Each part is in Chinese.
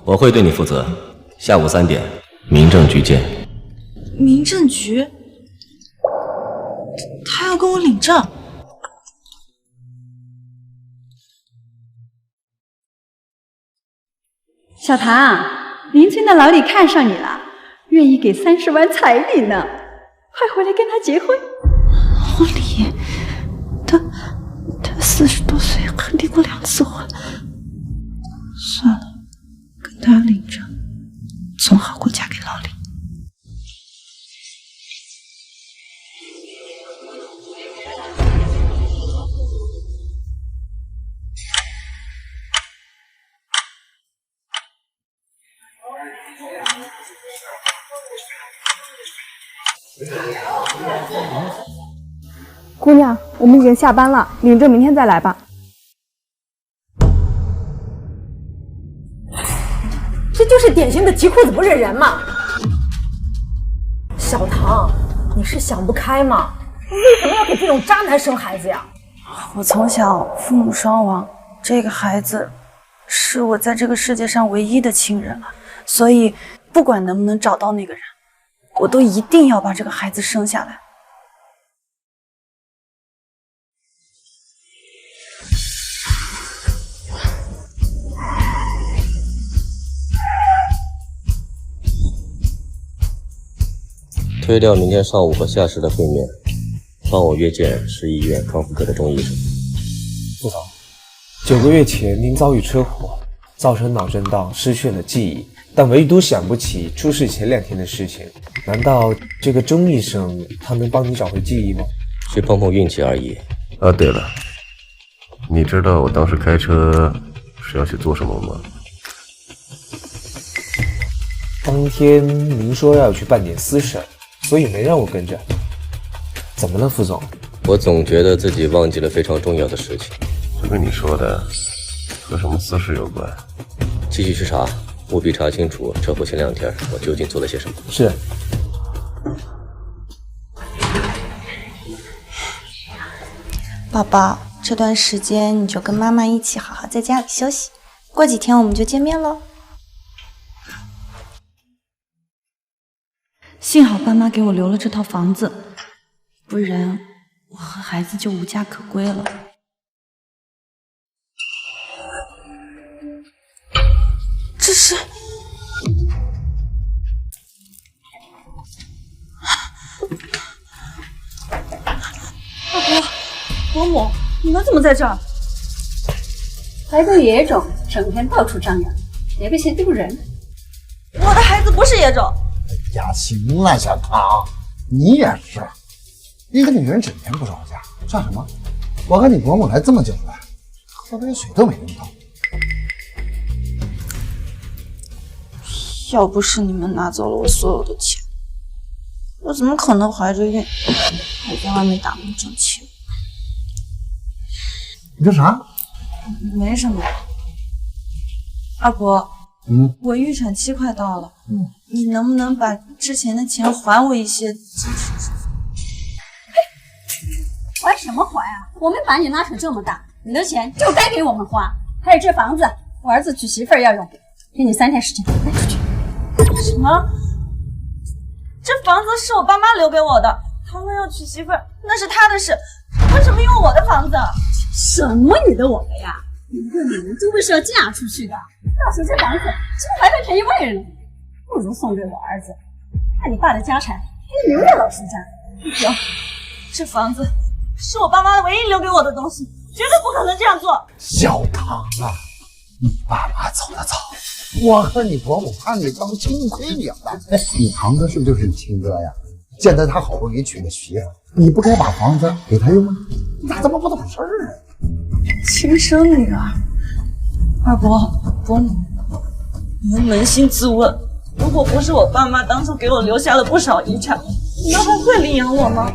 我会对你负责。下午3点，民政局见。民政局？他要跟我领证？小唐，邻村的老李看上你了，愿意给30万彩礼呢，快回来跟他结婚。老李，他40多岁，还离过2次婚。算了，跟他领证，总好过嫁给老李。姑娘，我们已经下班了，领证明天再来吧。这就是典型的提裤子不认人嘛！小唐，你是想不开吗？你为什么要给这种渣男生孩子呀？我从小父母双亡，这个孩子是我在这个世界上唯一的亲人了，所以不管能不能找到那个人，我都一定要把这个孩子生下来。推掉明天上午和夏时的会面，帮我约见市医院康复科的中医生。副总，9个月前您遭遇车祸，造成脑震荡，失去了记忆，但唯独想不起出事前2天的事情。难道这个钟医生他能帮你找回记忆吗？去碰碰运气而已。啊，对了，你知道我当时开车是要去做什么吗？当天您说要去办点私事，所以没让我跟着。怎么了，副总？我总觉得自己忘记了非常重要的事情。这跟你说的和什么私事有关？继续去查，务必查清楚车祸前2天我究竟做了些什么。是。宝宝，这段时间你就跟妈妈一起好好在家里休息，过几天我们就见面喽。幸好爸妈给我留了这套房子，不然我和孩子就无家可归了。这是阿婆、伯母，你们怎么在这儿？还个野种，整天到处张扬，也不嫌丢人。我的孩子不是野种。哎呀，行了，小唐，你也是，一个女人整天不着家，算什么？我和你伯母来这么久了，喝杯水都没用到。要不是你们拿走了我所有的钱，我怎么可能怀着孕还在外面打工挣钱？你这啥？没什么。二伯，我预产期快到了，你能不能把之前的钱还我一些？还什么还啊？我们把你拉扯这么大，你的钱就该给我们花。还有这房子，我儿子娶媳妇儿要用，给你3天时间卖出去。什么？这房子是我爸妈留给我的，他们要娶媳妇儿，那是他的事，为什么用我的房子？什么你的我的呀？一个女人终归是要嫁出去的，到时候这房子是不是还会赔一外人？不如送给我儿子，把你爸的家产给你留在老叔家。不行，这房子是我爸妈唯一留给我的东西，绝对不可能这样做。小唐啊，你爸妈走得早，我和你伯母把你当亲闺女了。你堂哥是不是就是你亲哥呀？现在他好不容易娶了媳妇，你不该把房子给他用吗？你咋这么不懂事儿啊？亲生女儿，二伯、伯母，你们扪心自问，如果不是我爸妈当初给我留下了不少遗产，你们还会领养我吗？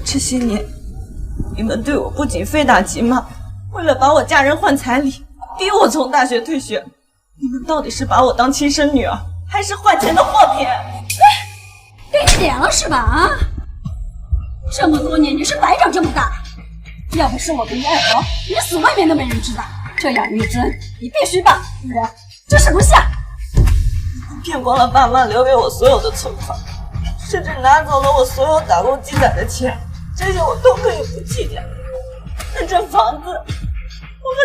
这些年，你们对我不仅非打即骂，为了把我嫁人换彩礼，逼我从大学退学。你们到底是把我当亲生女儿，还是换钱的货品？给你脸了是吧？啊！这么多年你是白长这么大，要不是我跟你二伯，你死外面都没人知道。这养育之恩你必须报，不然这是不下。你骗光了爸妈留给我所有的存款，甚至拿走了我所有打工积攒的钱，这些我都可以不计较。但这房子，我和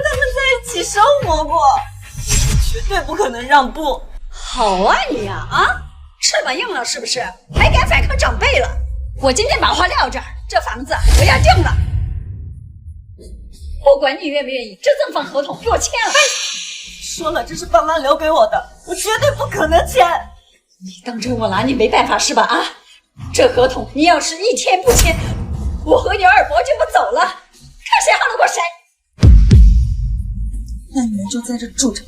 他们在一起生活过，绝对不可能让步。好啊你呀翅膀硬了是不是？还敢反抗长辈了？我今天把话撂这儿，这房子我要定了。不管你愿不愿意，这赠房合同给我签了。说了，这是爸妈留给我的，我绝对不可能签。你当真我拿你没办法是吧？这合同你要是一天不签，我和你二伯就不走了，看谁耗得过谁。那你们就在这住着。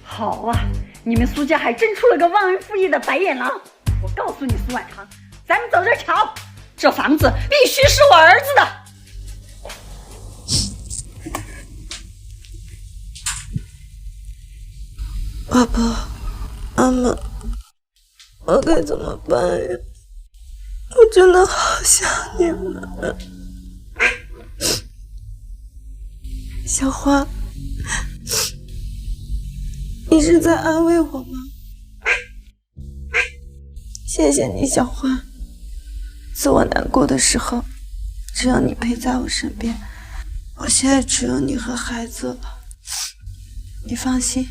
好啊，你们苏家还真出了个忘恩负义的白眼狼！我告诉你，苏婉堂，咱们走着瞧，这房子必须是我儿子的。爸爸妈妈，我该怎么办呀？我真的好想你们。小花，你是在安慰我吗？谢谢你，小花。自我难过的时候，只有你陪在我身边。我现在只有你和孩子了，你放心，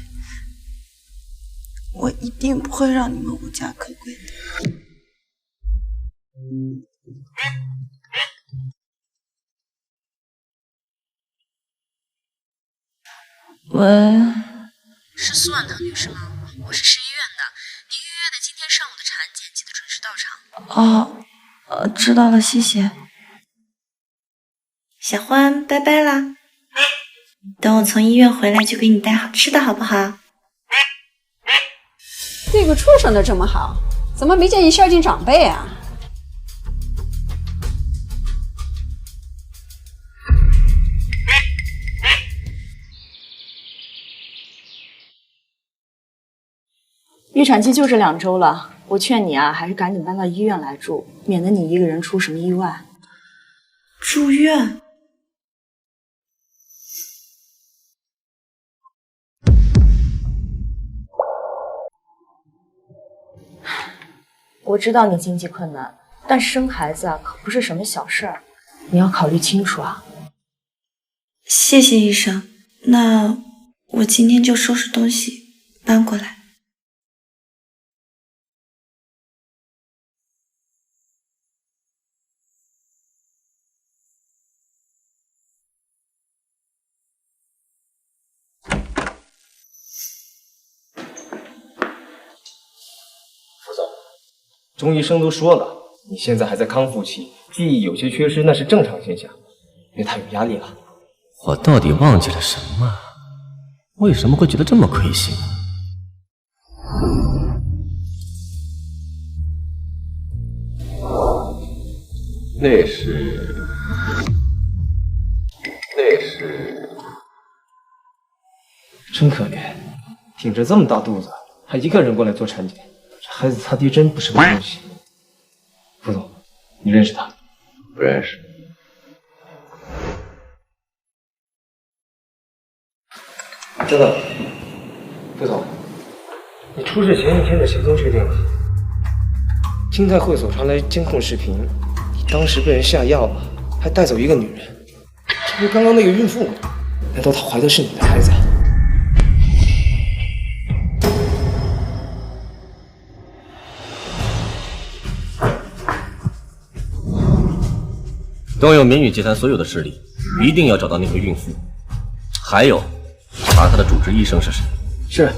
我一定不会让你们无家可归的。喂，是苏婉堂女士吗？我是市医院的，您预约的今天上午的产检，记得准时到场。知道了，谢谢。小欢，拜拜啦！等我从医院回来就给你带好吃的，好不好？对个畜生的这么好，怎么没见你孝敬长辈啊？预产期就这2周了，我劝你还是赶紧搬到医院来住，免得你一个人出什么意外。住院？我知道你经济困难，但生孩子可不是什么小事儿，你要考虑清楚啊。谢谢医生，那我今天就收拾东西搬过来。中医生都说了，你现在还在康复期，记忆有些缺失，那是正常现象，别太有压力了。我到底忘记了什么？为什么会觉得这么亏心？那是真可怜，挺着这么大肚子，还一个人过来做产检。这孩子他爹真不是个东西。副总，你认识他？不认识。知道了。副总，你出事前1天的行踪确定了？听在会所传来监控视频，你当时被人下药了，还带走一个女人，这不是刚刚那个孕妇吗？难道她怀的是你的孩子？动用民女集团所有的势力，一定要找到那个孕妇，还有查她的主治医生是谁。是。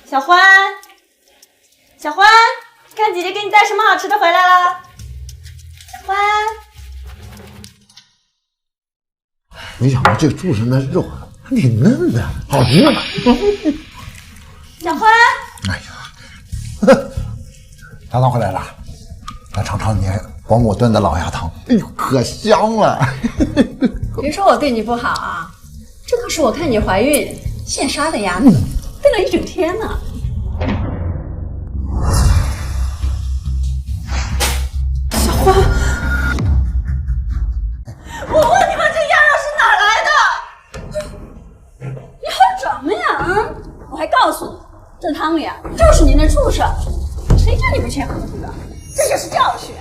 小欢，小欢，看姐姐给你带什么好吃的回来了。小欢，没想到这猪身的肉还挺嫩的，好吃呢。小欢，哎呀，大郎回来了，来尝尝你帮我炖的老鸭汤，哎呦，可香了。别说我对你不好啊，这可是我看你怀孕，现杀的呀，背了一整天呢。小花，我问你们这样药是哪来的？你好什么呀？啊！我还告诉你，这汤里啊就是你那畜生，谁叫你不签合同的？这就是教训。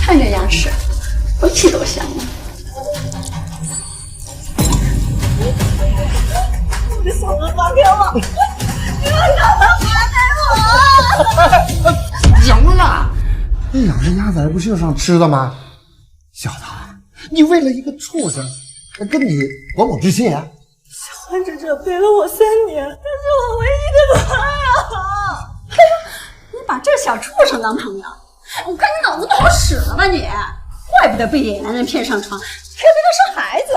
看这样式，我气都香了。我的小文发给我，你们让他发给我！行了，那养着鸭仔不是就上吃的吗？小子，你为了一个畜生，跟你伯母置气啊？小花这陪了我3年，他是我唯一的妈呀！你把这小畜生当朋友，我看你脑子不好使了吧你！怪不得被野男人骗上床，还为他生孩子。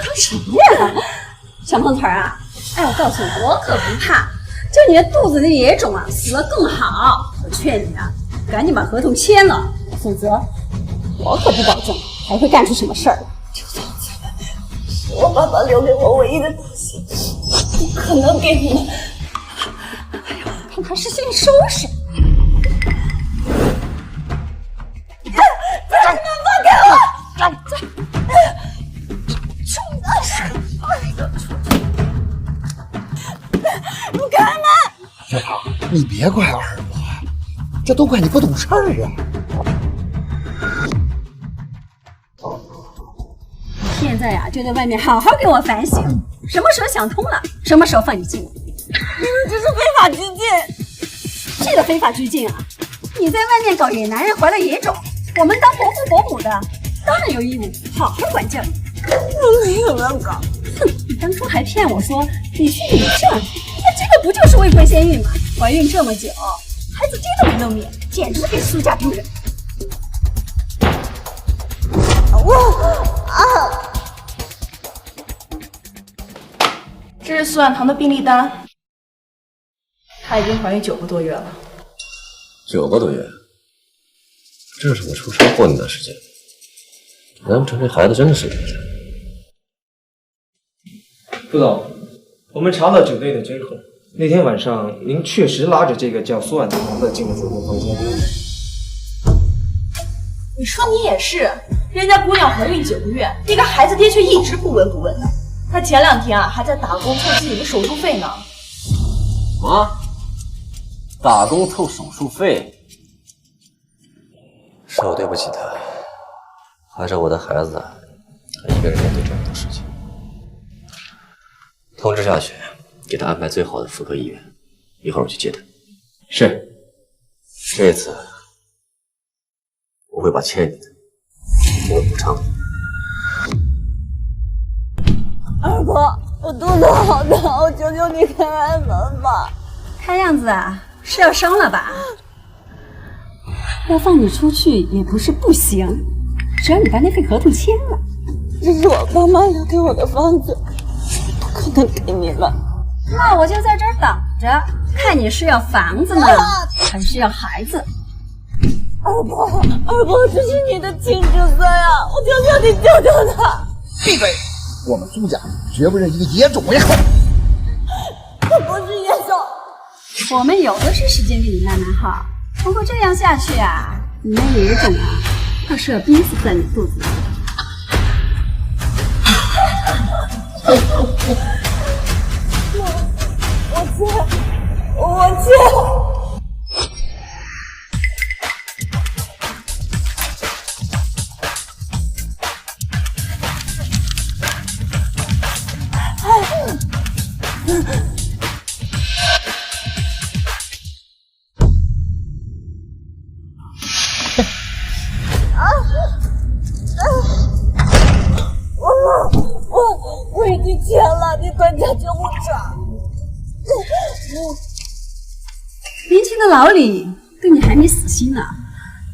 说什么呀，小胖腿啊！哎，我告诉你，我可不怕，就你那肚子里野种啊，死了更好。我劝你啊，赶紧把合同签了，否则我可不保证还会干出什么事儿来。这房子是我爸爸留给我唯一的东西，不可能给你们。哎呦，看他是心里收拾。把你们放开我！你开门！小桃，你别怪二伯，这都怪你不懂事儿啊！现在呀，就在外面好好给我反省，什么时候想通了，什么时候放你进来。你们这是非法拘禁！这个非法拘禁啊！你在外面搞野男人，怀了野种，我们当伯父伯母的，当然有义务好好管教你。我没有乱搞。哼，你当初还骗我说你去领证，那这个不就是未婚先孕吗？怀孕这么久，孩子爹都没露面，简直给苏家丢人。这是苏婉棠的病历单，她已经怀孕9个多月了。9个多月，这是我出车祸那段时间。难不成这孩子真的是你的？副总，我们查了酒店的监控，那天晚上您确实拉着这个叫苏婉棠的进了酒店房间。你说你也是，人家姑娘怀孕9个月，一个孩子爹却一直不闻不问的。他前2天啊还在打工凑自己的手术费呢。什么？打工凑手术费？是我对不起他，怀着我的孩子，他一个人面对这么多事情。通知下去，给他安排最好的妇科医院，一会儿我去接他。是。这次我会把欠你的给我补偿。二伯，我肚子好疼，我求求你开门吧。看样子啊，是要伤了吧？要放你出去也不是不行，只要你把那份合同签了。这是我爸妈留给我的房子，不可能给你们。那我就在这儿等着，看你是要房子呢，还是要孩子。二伯，这是你的亲侄孙呀！我求求你救救他！闭嘴！我们苏家绝不认一个野种为后。我不是野种，我们有的是时间给你慢慢耗。不过这样下去啊，你那野种啊，怕是要逼死在你肚子里。我签。我已经签了，你快叫救护车。年轻的老李对你还没死心呢，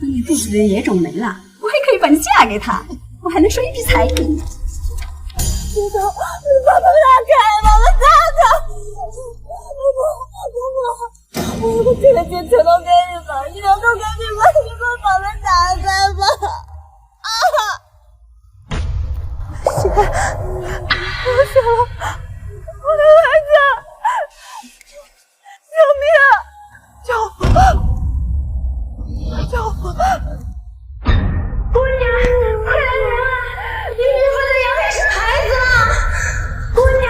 等你肚子里的野种没了，我还可以把你嫁给他，我还能收一笔彩礼。你把他拉开，把他拉开！我这个钱全都给你们，你能够赶紧把这个房门打开吗？谁？我死了！我的孩子！救命！救我！救我！姑娘，快来人啊！你孕妇的阳台是孩子了！姑娘。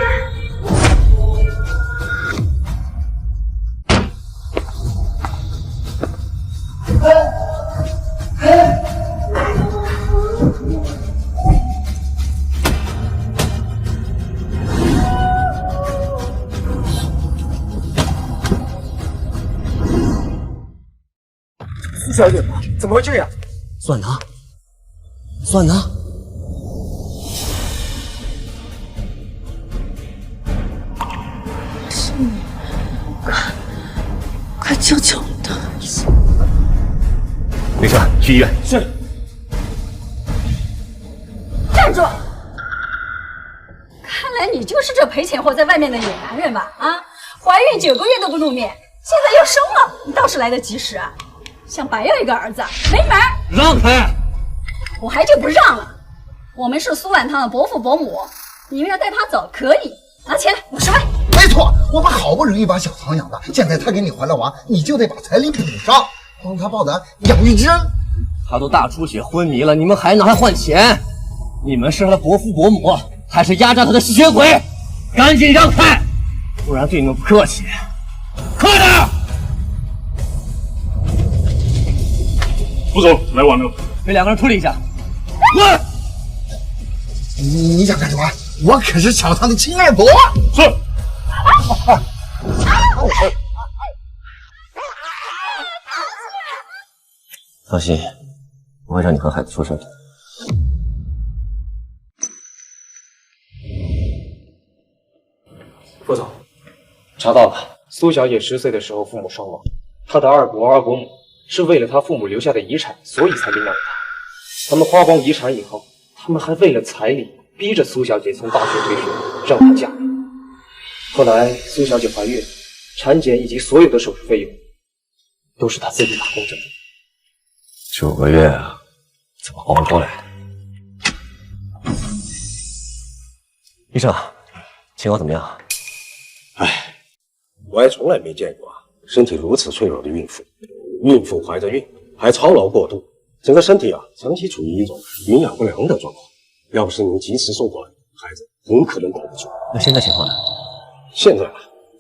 苏小姐，怎么会这样？算他，算他。是你，快救救我的孩子！没事，去医院。是。站住！看来你就是这赔钱货在外面的野男人吧？啊，怀孕9个月都不露面，现在要生了，你倒是来得及时啊！想白要一个儿子，没门！让开！我还就不让了。我们是苏婉汤的伯父伯母，你们要带他走可以，拿钱50万。没错，我们好不容易把小唐养大，现在他给你怀了娃，你就得把彩礼补上，帮他报答养育之恩。他都大出血昏迷了，你们还拿他换钱？你们是他的伯父伯母，还是压榨他的吸血鬼？赶紧让开，不然对你们不客气！快点！副总来晚了，给2个人处理一下。滚！你想干什么？我可是小唐的亲二伯。是。放心，不会让你和孩子出事的。副总，查到了，苏小姐10岁的时候父母双亡，她的二伯二伯母是为了她父母留下的遗产，所以才领养她。他们花光遗产以后，他们还为了彩礼逼着苏小姐从大学退学，让她嫁人。后来苏小姐怀孕，产检以及所有的手术费用都是她自己打工挣的。9个月啊，怎么熬过来的？医生，情况怎么样？唉，我也从来没见过身体如此脆弱的孕妇。孕妇怀着孕还操劳过度，整个身体长期处于一种营养不良的状况。要不是您及时送过来，孩子很可能保不住。那现在情况呢？现在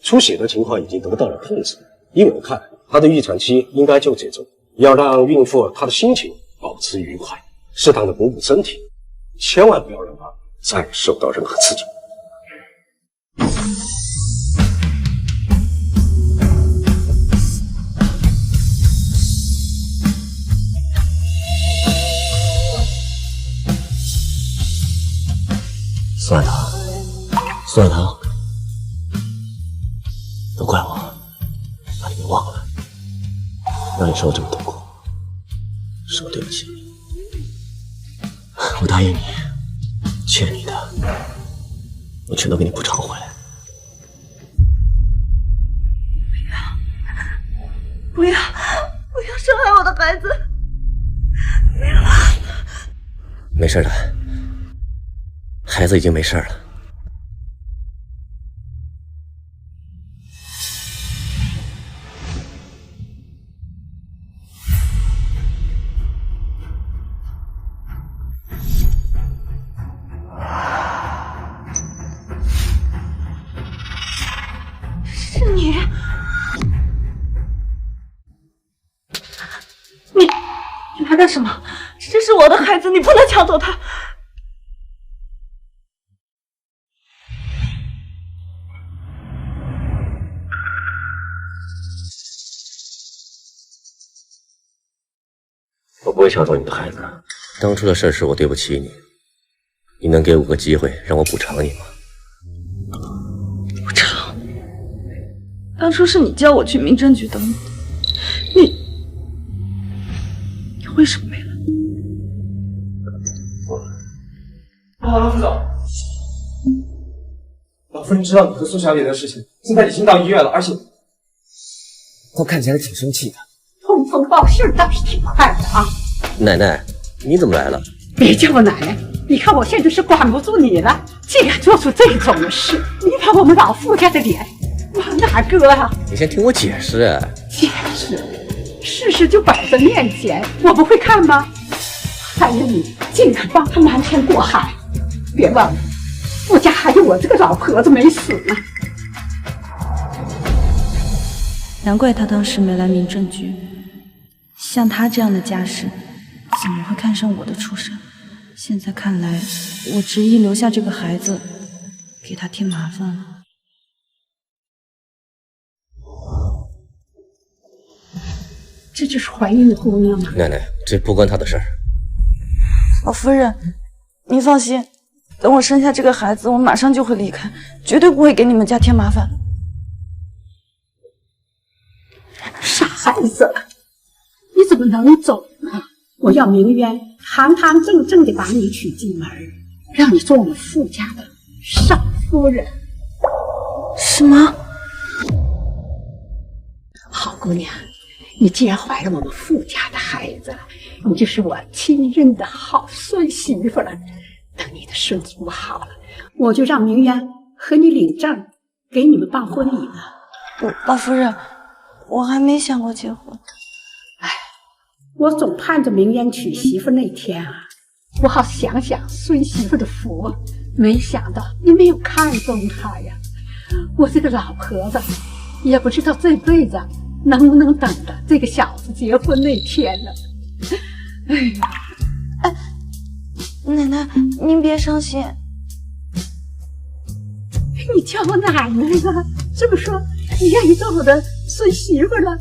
出血的情况已经得到了控制，依我看，她的预产期应该就这周。要让孕妇她的心情保持愉快，适当的鼓舞身体，千万不要让她再受到任何刺激。算他，算他，都怪我把你给忘了，让你受这么痛苦，是我对不起你。我答应你，欠你的，我全都给你补偿回来。不要，不要伤害我的孩子！不要！没事的，孩子已经没事了。是你？你来干什么？这是我的孩子，你不能抢走他！我不会抢走你的孩子。当初的事是我对不起你，你能给我个机会让我补偿你吗？补偿？当初是你叫我去民政局等你，你为什么没来？不好了，副总，老夫人知道你和苏小姐的事情，现在已经到医院了，而且她看起来挺生气的。我通风报信倒是挺快的啊。奶奶，你怎么来了？别叫我奶奶，你看我现在是管不住你了，竟然做出这种的事，你把我们老傅家的脸往哪搁啊？你先听我解释。解释？事实就摆在面前，我不会看吗？还有你竟然帮他瞒天过海，别忘了，傅家还有我这个老婆子没死呢。难怪他当时没来民政局，像他这样的家世，怎么会看上我的出身？现在看来，我执意留下这个孩子，给他添麻烦了。这就是怀孕的姑娘吗？奶奶，这不关他的事儿。老夫人，您放心，等我生下这个孩子，我马上就会离开，绝对不会给你们家添麻烦。傻孩子，你怎么能走呢？我要明冤，堂堂正正的把你娶进门，让你做我们傅家的少夫人。什么？好姑娘，你既然怀了我们傅家的孩子，你就是我亲认的好孙媳妇了。等你的孙子好了，我就让明渊和你领证，给你们办婚礼了。老夫人，我还没想过结婚。哎，我总盼着明渊娶媳妇那天啊，我好享享孙媳妇的福。没想到你没有看中他呀，我这个老婆子也不知道这辈子能不能等着这个小子结婚那天呢。哎呀，哎，奶奶，您别伤心。你叫我奶奶了，这么说你愿意做我的孙媳妇了？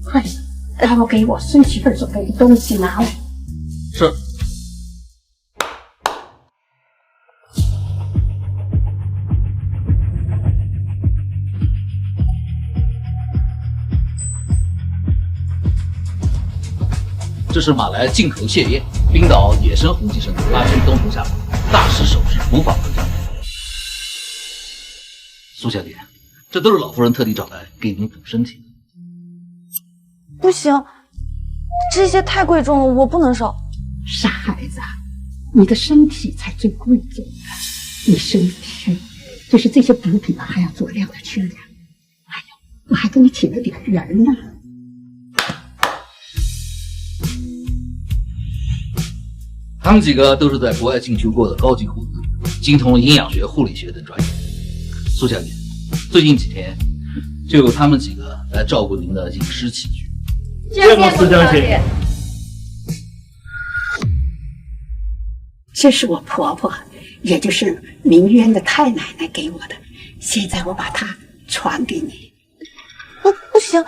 快，待会给我孙媳妇准备的东西拿来。是。这是马来进口蟹叶，冰岛野生红鳍生的，8区冬虫夏草，大师手势无法无天。苏小姐，这都是老夫人特地找来给您补身体。不行，这些太贵重了，我不能收。傻孩子，你的身体才最贵重的，你身体虚，就是这些补品还要佐料的去量。哎呦，我还给你请了点人呢。他们几个都是在国外进修过的高级护士，精通营养学、护理学等专业。苏小姐，最近几天就由他们几个来照顾您的饮食起居。见过苏小姐。这是我婆婆，也就是明渊的太奶奶给我的，现在我把它传给你。不行，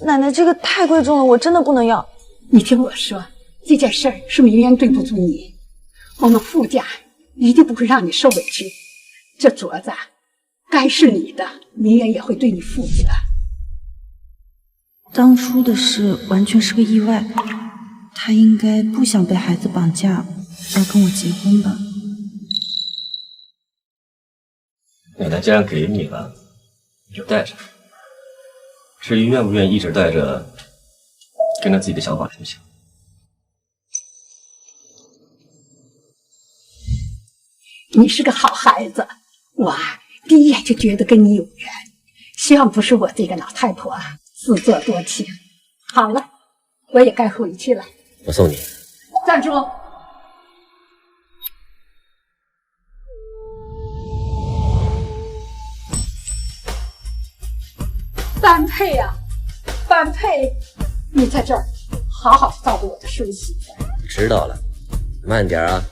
奶奶这个太贵重了，我真的不能要。你听我说，这件事儿是明渊对不住你，我们傅家一定不会让你受委屈。这镯子该是你的，明渊也会对你负责。当初的事完全是个意外，他应该不想被孩子绑架而跟我结婚吧。奶奶既然给你了，你就带着。至于愿不愿意一直带着，跟着自己的想法就行。你是个好孩子，我第一眼就觉得跟你有缘，希望不是我这个老太婆自作多情。好了，我也该回去了。我送你。站住！般配啊，般配！你在这儿好好照顾我的孙媳妇。知道了，慢点啊。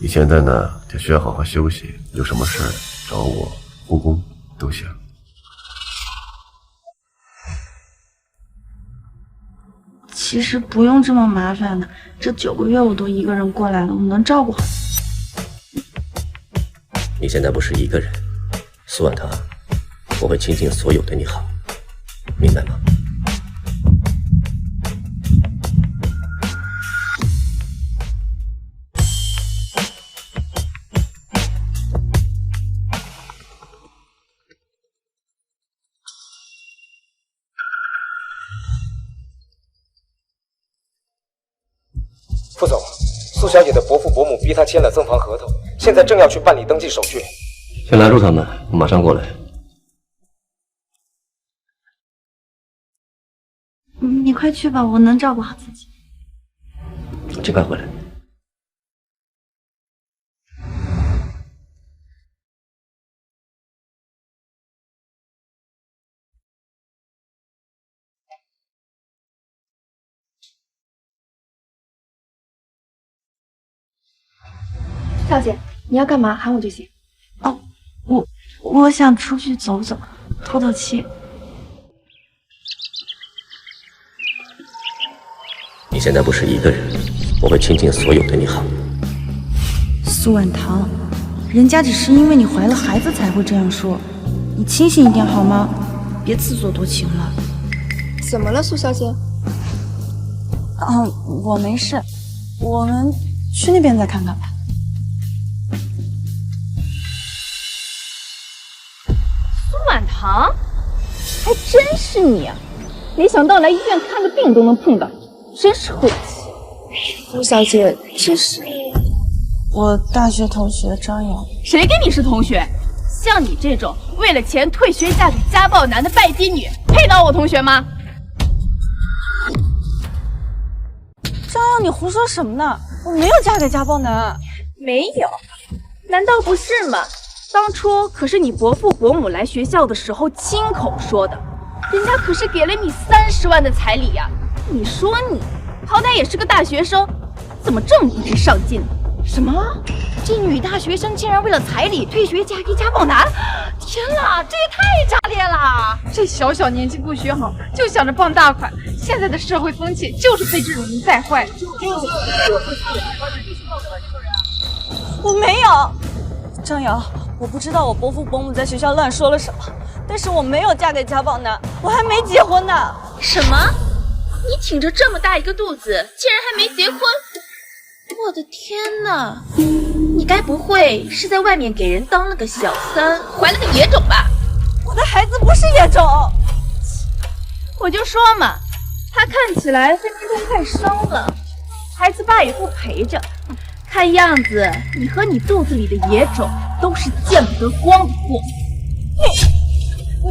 你现在呢，就需要好好休息，有什么事找我，护工都行。其实不用这么麻烦的，这9个月我都一个人过来了，我能照顾好。你现在不是一个人，苏婉堂，我会倾尽所有对你好，明白吗？副总，苏小姐的伯父伯母逼她签了赠房合同，现在正要去办理登记手续。先拦住他们，我马上过来。你快去吧，我能照顾好自己。我尽快回来。少姐，你要干嘛？喊我就行。哦，我想出去走走，透透气。你现在不是一个人，我会倾尽所有对你好。苏婉堂，人家只是因为你怀了孩子才会这样说，你清醒一点好吗？别自作多情了。怎么了，苏小姐？我没事，我们去那边再看看吧。苏婉堂，还真是你啊！没想到来医院看个病都能碰到，真是晦气。苏小姐，这是我大学同学张瑶。谁跟你是同学？像你这种为了钱退学嫁给家暴男的拜金女，配当我同学吗？张瑶，你胡说什么呢？我没有嫁给家暴男。没有？难道不是吗？当初可是你伯父伯母来学校的时候亲口说的，人家可是给了你30万的彩礼呀！你说你好歹也是个大学生，怎么这么不知上进呢？什么？这女大学生竟然为了彩礼退学嫁给家暴男？天哪，这也太炸裂了！这小小年纪不学好，就想着傍大款，现在的社会风气就是被这种人带坏的。我没有，张瑶，我不知道我伯父伯母在学校乱说了什么，但是我没有嫁给家暴男，我还没结婚呢。什么？你挺着这么大一个肚子，竟然还没结婚？我的天哪！你该不会是在外面给人当了个小三，怀了个野种吧？我的孩子不是野种。我就说嘛，他看起来分分钟快生了，孩子爸也不陪着，看样子你和你肚子里的野种都是见不得光的货。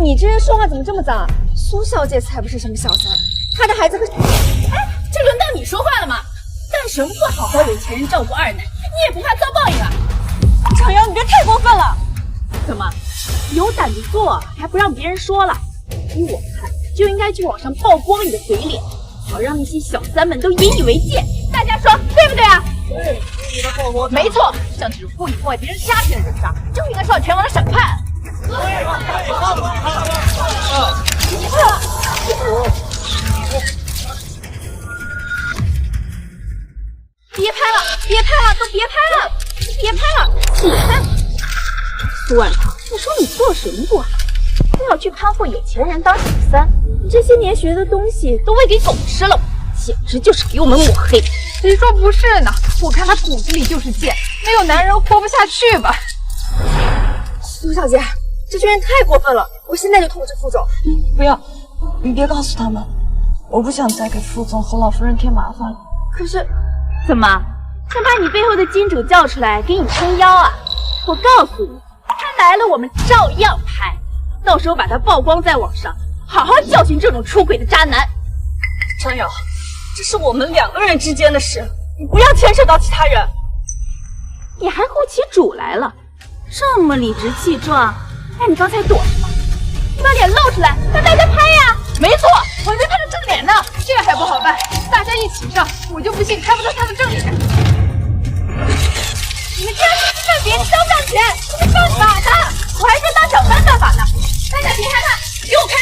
你这人说话怎么这么脏啊？苏小姐才不是什么小三，她的孩子可……哎，这轮到你说话了吗？干什么不好好有钱人照顾二奶，你也不怕遭报应啊？张瑶，你别太过分了！怎么，有胆子做还不让别人说了？依我看，就应该去网上曝光你的嘴脸，好让那些小三们都引以为戒。大家说对不对啊？对，没错，像这种故意破坏别人家庭的人渣，就应该受到全网的审判。别拍了，别拍了，都别拍了，别拍了，起开！苏婉堂，你说你做什么不好？非要去攀附有钱人当小三，你这些年学的东西都喂给狗吃了，简直就是给我们抹黑。谁说不是呢？我看他骨子里就是贱，没有男人活不下去吧？苏小姐，这群人太过分了，我现在就通知副总。不要，你别告诉他们，我不想再给副总和老夫人添麻烦了。可是，怎么想把你背后的金主叫出来给你撑腰啊？我告诉你，他来了我们照样拍，到时候把他曝光在网上，好好教训这种出轨的渣男。张瑶，这是我们2个人之间的事，你不要牵扯到其他人。你还护起主来了，这么理直气壮，那你刚才躲什么？你把脸露出来，让大家拍呀！没错，我还没拍到正脸呢，这还不好办，大家一起上，我就不信拍不到他的正脸。你们钱，你犯法的！我还说当小三犯法呢！大家别害怕，给我开！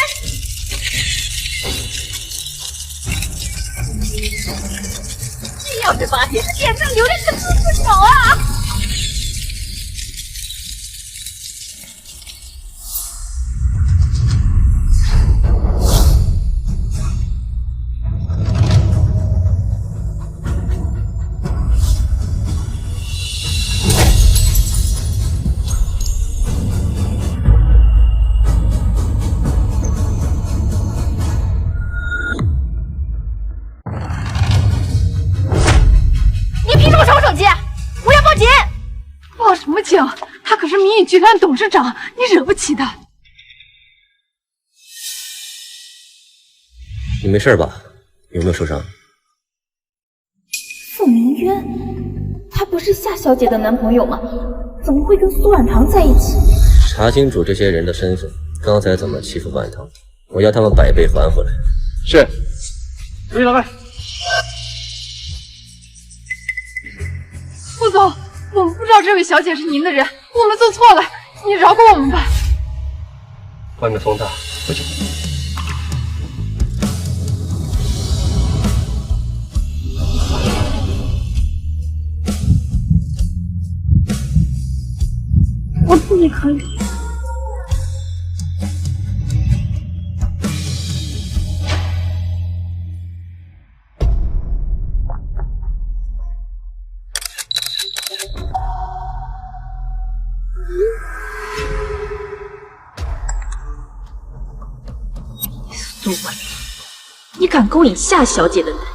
这要是发现，这脸上流的是痔手啊！报什么警？他可是民宇集团董事长，你惹不起的。你没事吧？有没有受伤？傅明渊，他不是夏小姐的男朋友吗？怎么会跟苏婉堂在一起？查清楚这些人的身份，刚才怎么欺负婉堂，我要他们100倍还回来。是。注意老板。副总，我们不知道这位小姐是您的人，我们做错了，你饶过我们吧。外面风大，回去。我自己可以。苏婉，你敢勾引夏小姐的男人，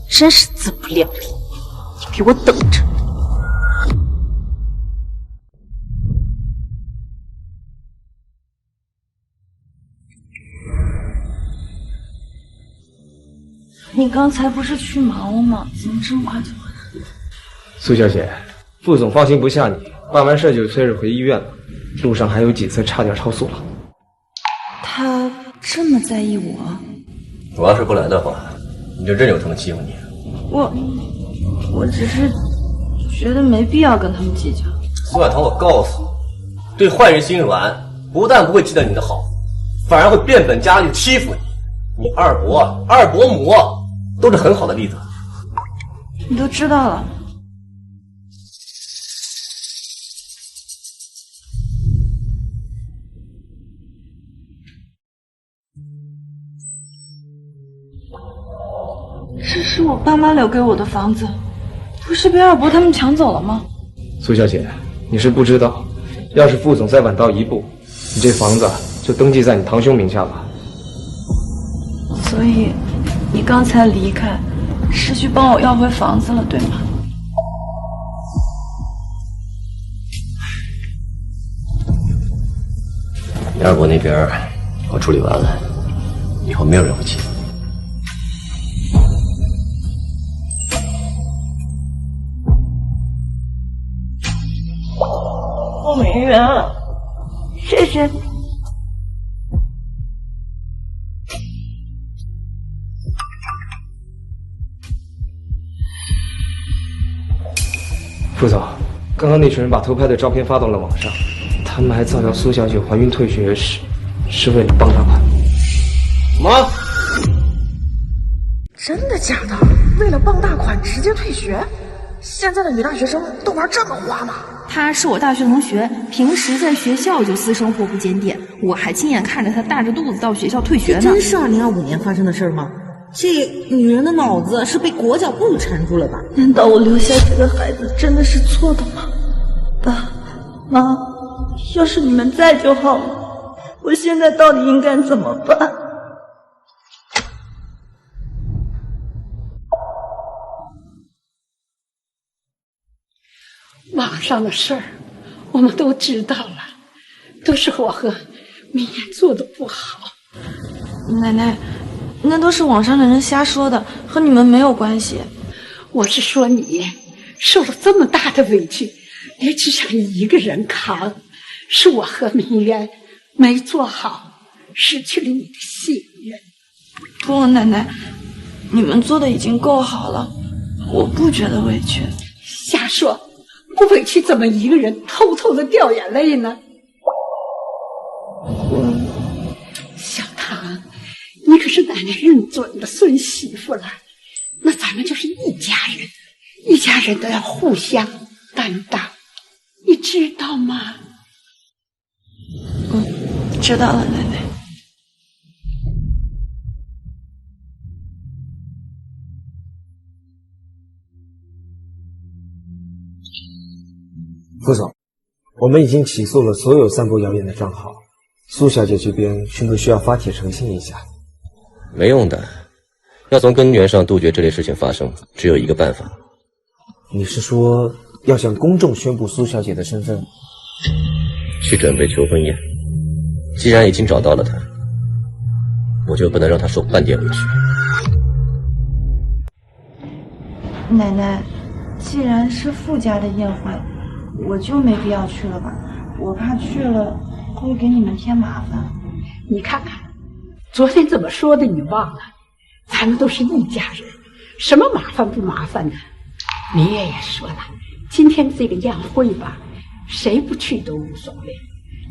真是自不量力！你给我等着！你刚才不是去忙了吗？怎么这么快就回来？苏小姐，副总放心不下你，办完事就催着回医院了，路上还有几次差点超速了。他这么在意我？我要是不来的话，你就真有他们欺负你。我只是觉得没必要跟他们计较。苏婉堂，我告诉你，对坏人心软，不但不会记得你的好，反而会变本加厉欺负你。你二伯、二伯母都是很好的例子。你都知道了。这是我爸妈留给我的房子，不是被二伯他们抢走了吗？苏小姐，你是不知道，要是副总再晚到一步，你这房子就登记在你堂兄名下了。所以，你刚才离开，是去帮我要回房子了，对吗？你二伯那边我处理完了，以后没有人会欺负你。傅明渊，谢谢你。副总，刚刚那群人把偷拍的照片发到了网上，他们还造谣苏小姐怀孕退学是为了傍大款。什么？真的假的？为了傍大款直接退学？现在的女大学生都玩这么花吗？他是我大学同学，平时在学校就私生活不检点，我还亲眼看着他大着肚子到学校退学呢。这真是2025年发生的事吗？这女人的脑子是被裹脚布缠住了吧？难道我留下这个孩子真的是错的吗？爸妈，要是你们在就好了。我现在到底应该怎么办？网上的事儿我们都知道了，都是我和明艳做的不好。奶奶，那都是网上的人瞎说的，和你们没有关系。我是说你受了这么大的委屈，也只想你一个人扛，是我和明艳没做好，失去了你的信任。不了，奶奶，你们做的已经够好了，我不觉得委屈。瞎说，我委屈怎么一个人偷偷的掉眼泪呢？小唐，你可是奶奶认准的孙媳妇了，那咱们就是一家人，一家人都要互相担当，你知道吗？知道了，奶奶。副总，我们已经起诉了所有散播谣言的账号，苏小姐这边是不是需要发帖澄清一下？没用的，要从根源上杜绝这类事情发生，只有一个办法。你是说要向公众宣布苏小姐的身份？去准备求婚宴。既然已经找到了她，我就不能让她受半点委屈。奶奶，既然是傅家的宴会，我就没必要去了吧？我怕去了会给你们添麻烦。你看看，昨天怎么说的你忘了？咱们都是一家人，什么麻烦不麻烦呢？明月也说了，今天这个宴会吧，谁不去都无所谓，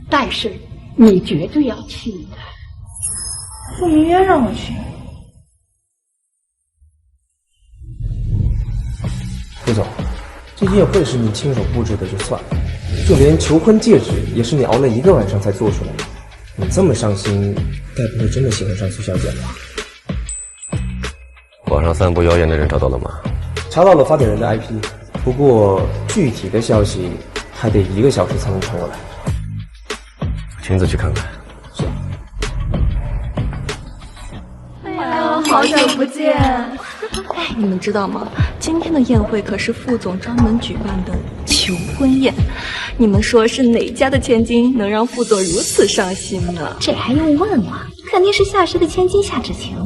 但是你绝对要去的。傅明渊让我去。副总，这宴会是你亲手布置的就算了，就连求婚戒指也是你熬了1个晚上才做出来的。你这么上心，该不会真的喜欢上苏小姐了吧？网上散播谣言的人找到了吗？查到了发帖人的 IP， 不过具体的消息还得1个小时才能传过来。亲自去看看。是。哎呀，好久不见！哎，你们知道吗？今天的宴会可是副总专门举办的求婚宴。你们说是哪家的千金能让副总如此上心呢？这还用问吗？肯定是夏氏的千金夏芷晴。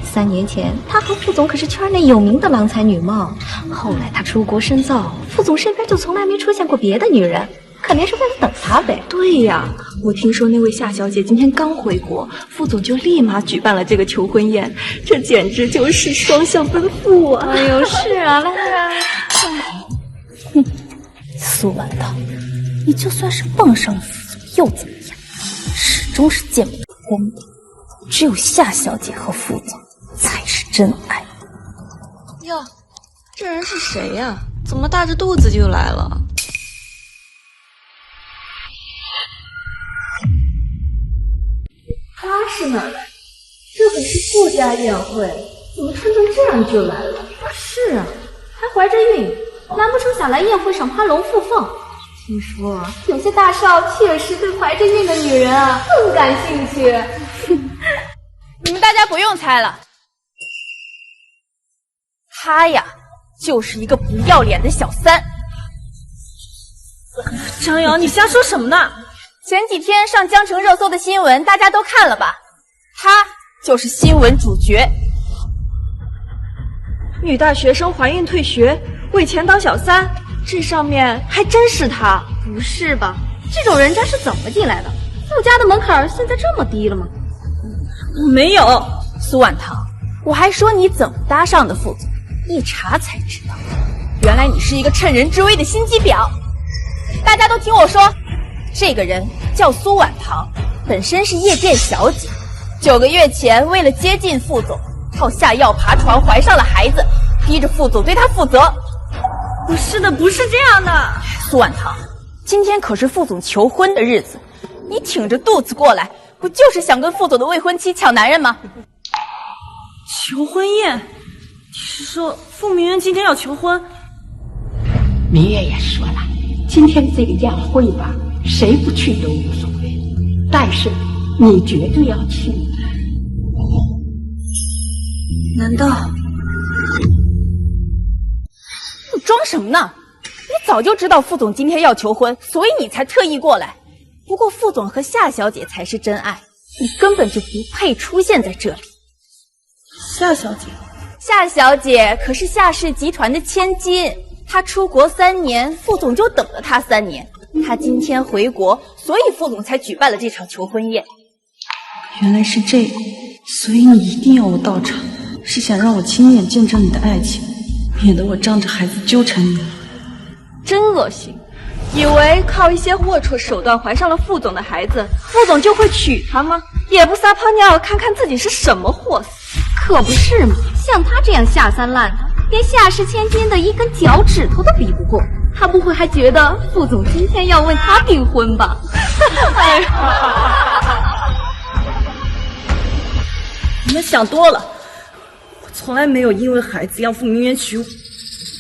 3年前，她和副总可是圈内有名的郎才女貌。后来她出国深造，副总身边就从来没出现过别的女人，肯定是为了等她呗。对呀，我听说那位夏小姐今天刚回国，副总就立马举办了这个求婚宴，这简直就是双向奔赴啊！哎呦，是啊，来来来，哼，苏婉棠，你就算是傍上了副总又怎么样？始终是见不得光的。只有夏小姐和副总才是真爱。哟，这人是谁呀？怎么大着肚子就来了？他是哪来？这可是傅家宴会，怎么穿成这样就来了？是啊，还怀着孕，难不成想来宴会上攀龙附凤？听说有些大少确实对怀着孕的女人啊更感兴趣。你们大家不用猜了，他呀就是一个不要脸的小三。张瑶，你瞎说什么呢？前几天上江城热搜的新闻大家都看了吧？他就是新闻主角。女大学生怀孕退学，为钱当小三，这上面还真是他？不是吧？这种人家是怎么进来的？傅家的门槛现在这么低了吗？没有，苏婉棠，我还说你怎么搭上的副总，一查才知道，原来你是一个趁人之危的心机婊。大家都听我说，这个人叫苏婉棠，本身是夜店小姐，9个月前为了接近副总，靠下药爬床怀上了孩子，逼着副总对她负责。不是的，不是这样的。苏婉棠，今天可是副总求婚的日子，你挺着肚子过来，不就是想跟副总的未婚妻抢男人吗？求婚宴？你是说傅明渊今天要求婚？明月也说了，今天这个宴会吧，谁不去都无所谓，但是你绝对要去的。难道？你装什么呢？你早就知道副总今天要求婚，所以你才特意过来。不过副总和夏小姐才是真爱，你根本就不配出现在这里。夏小姐，夏小姐可是夏氏集团的千金，她出国3年，副总就等了她3年。她今天回国，所以副总才举办了这场求婚宴。原来是这个，所以你一定要我到场，是想让我亲眼见证你的爱情，免得我仗着孩子纠缠你。真恶心！以为靠一些龌龊手段怀上了副总的孩子，副总就会娶她吗？也不撒泡尿看看自己是什么货色。可不是嘛，像他这样下三滥的，连夏氏千金的一根脚趾头都比不过，他不会还觉得副总今天要问他订婚吧？哎呀，你们想多了，我从来没有因为孩子要赴名媛娶我。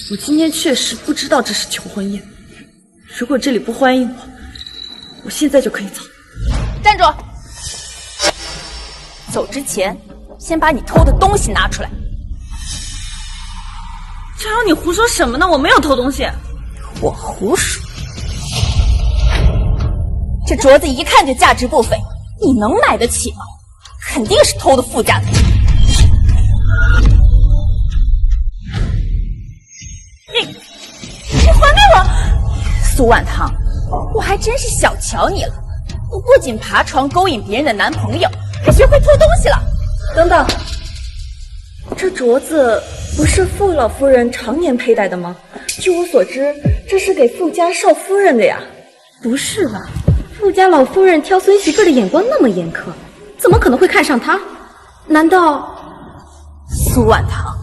我今天确实不知道这是求婚宴，如果这里不欢迎我，我现在就可以走。站住！走之前，先把你偷的东西拿出来。张瑶，你胡说什么呢？我没有偷东西。我胡说？这镯子一看就价值不菲，你能买得起吗？肯定是偷的富家的。你还给我！苏万堂，我还真是小瞧你了。你不仅爬床勾引别人的男朋友，还学会偷东西了。等等，这镯子不是傅老夫人常年佩戴的吗？据我所知，这是给傅家少夫人的呀。不是吧？傅家老夫人挑孙媳妇的眼光那么严苛，怎么可能会看上她？难道……苏万堂，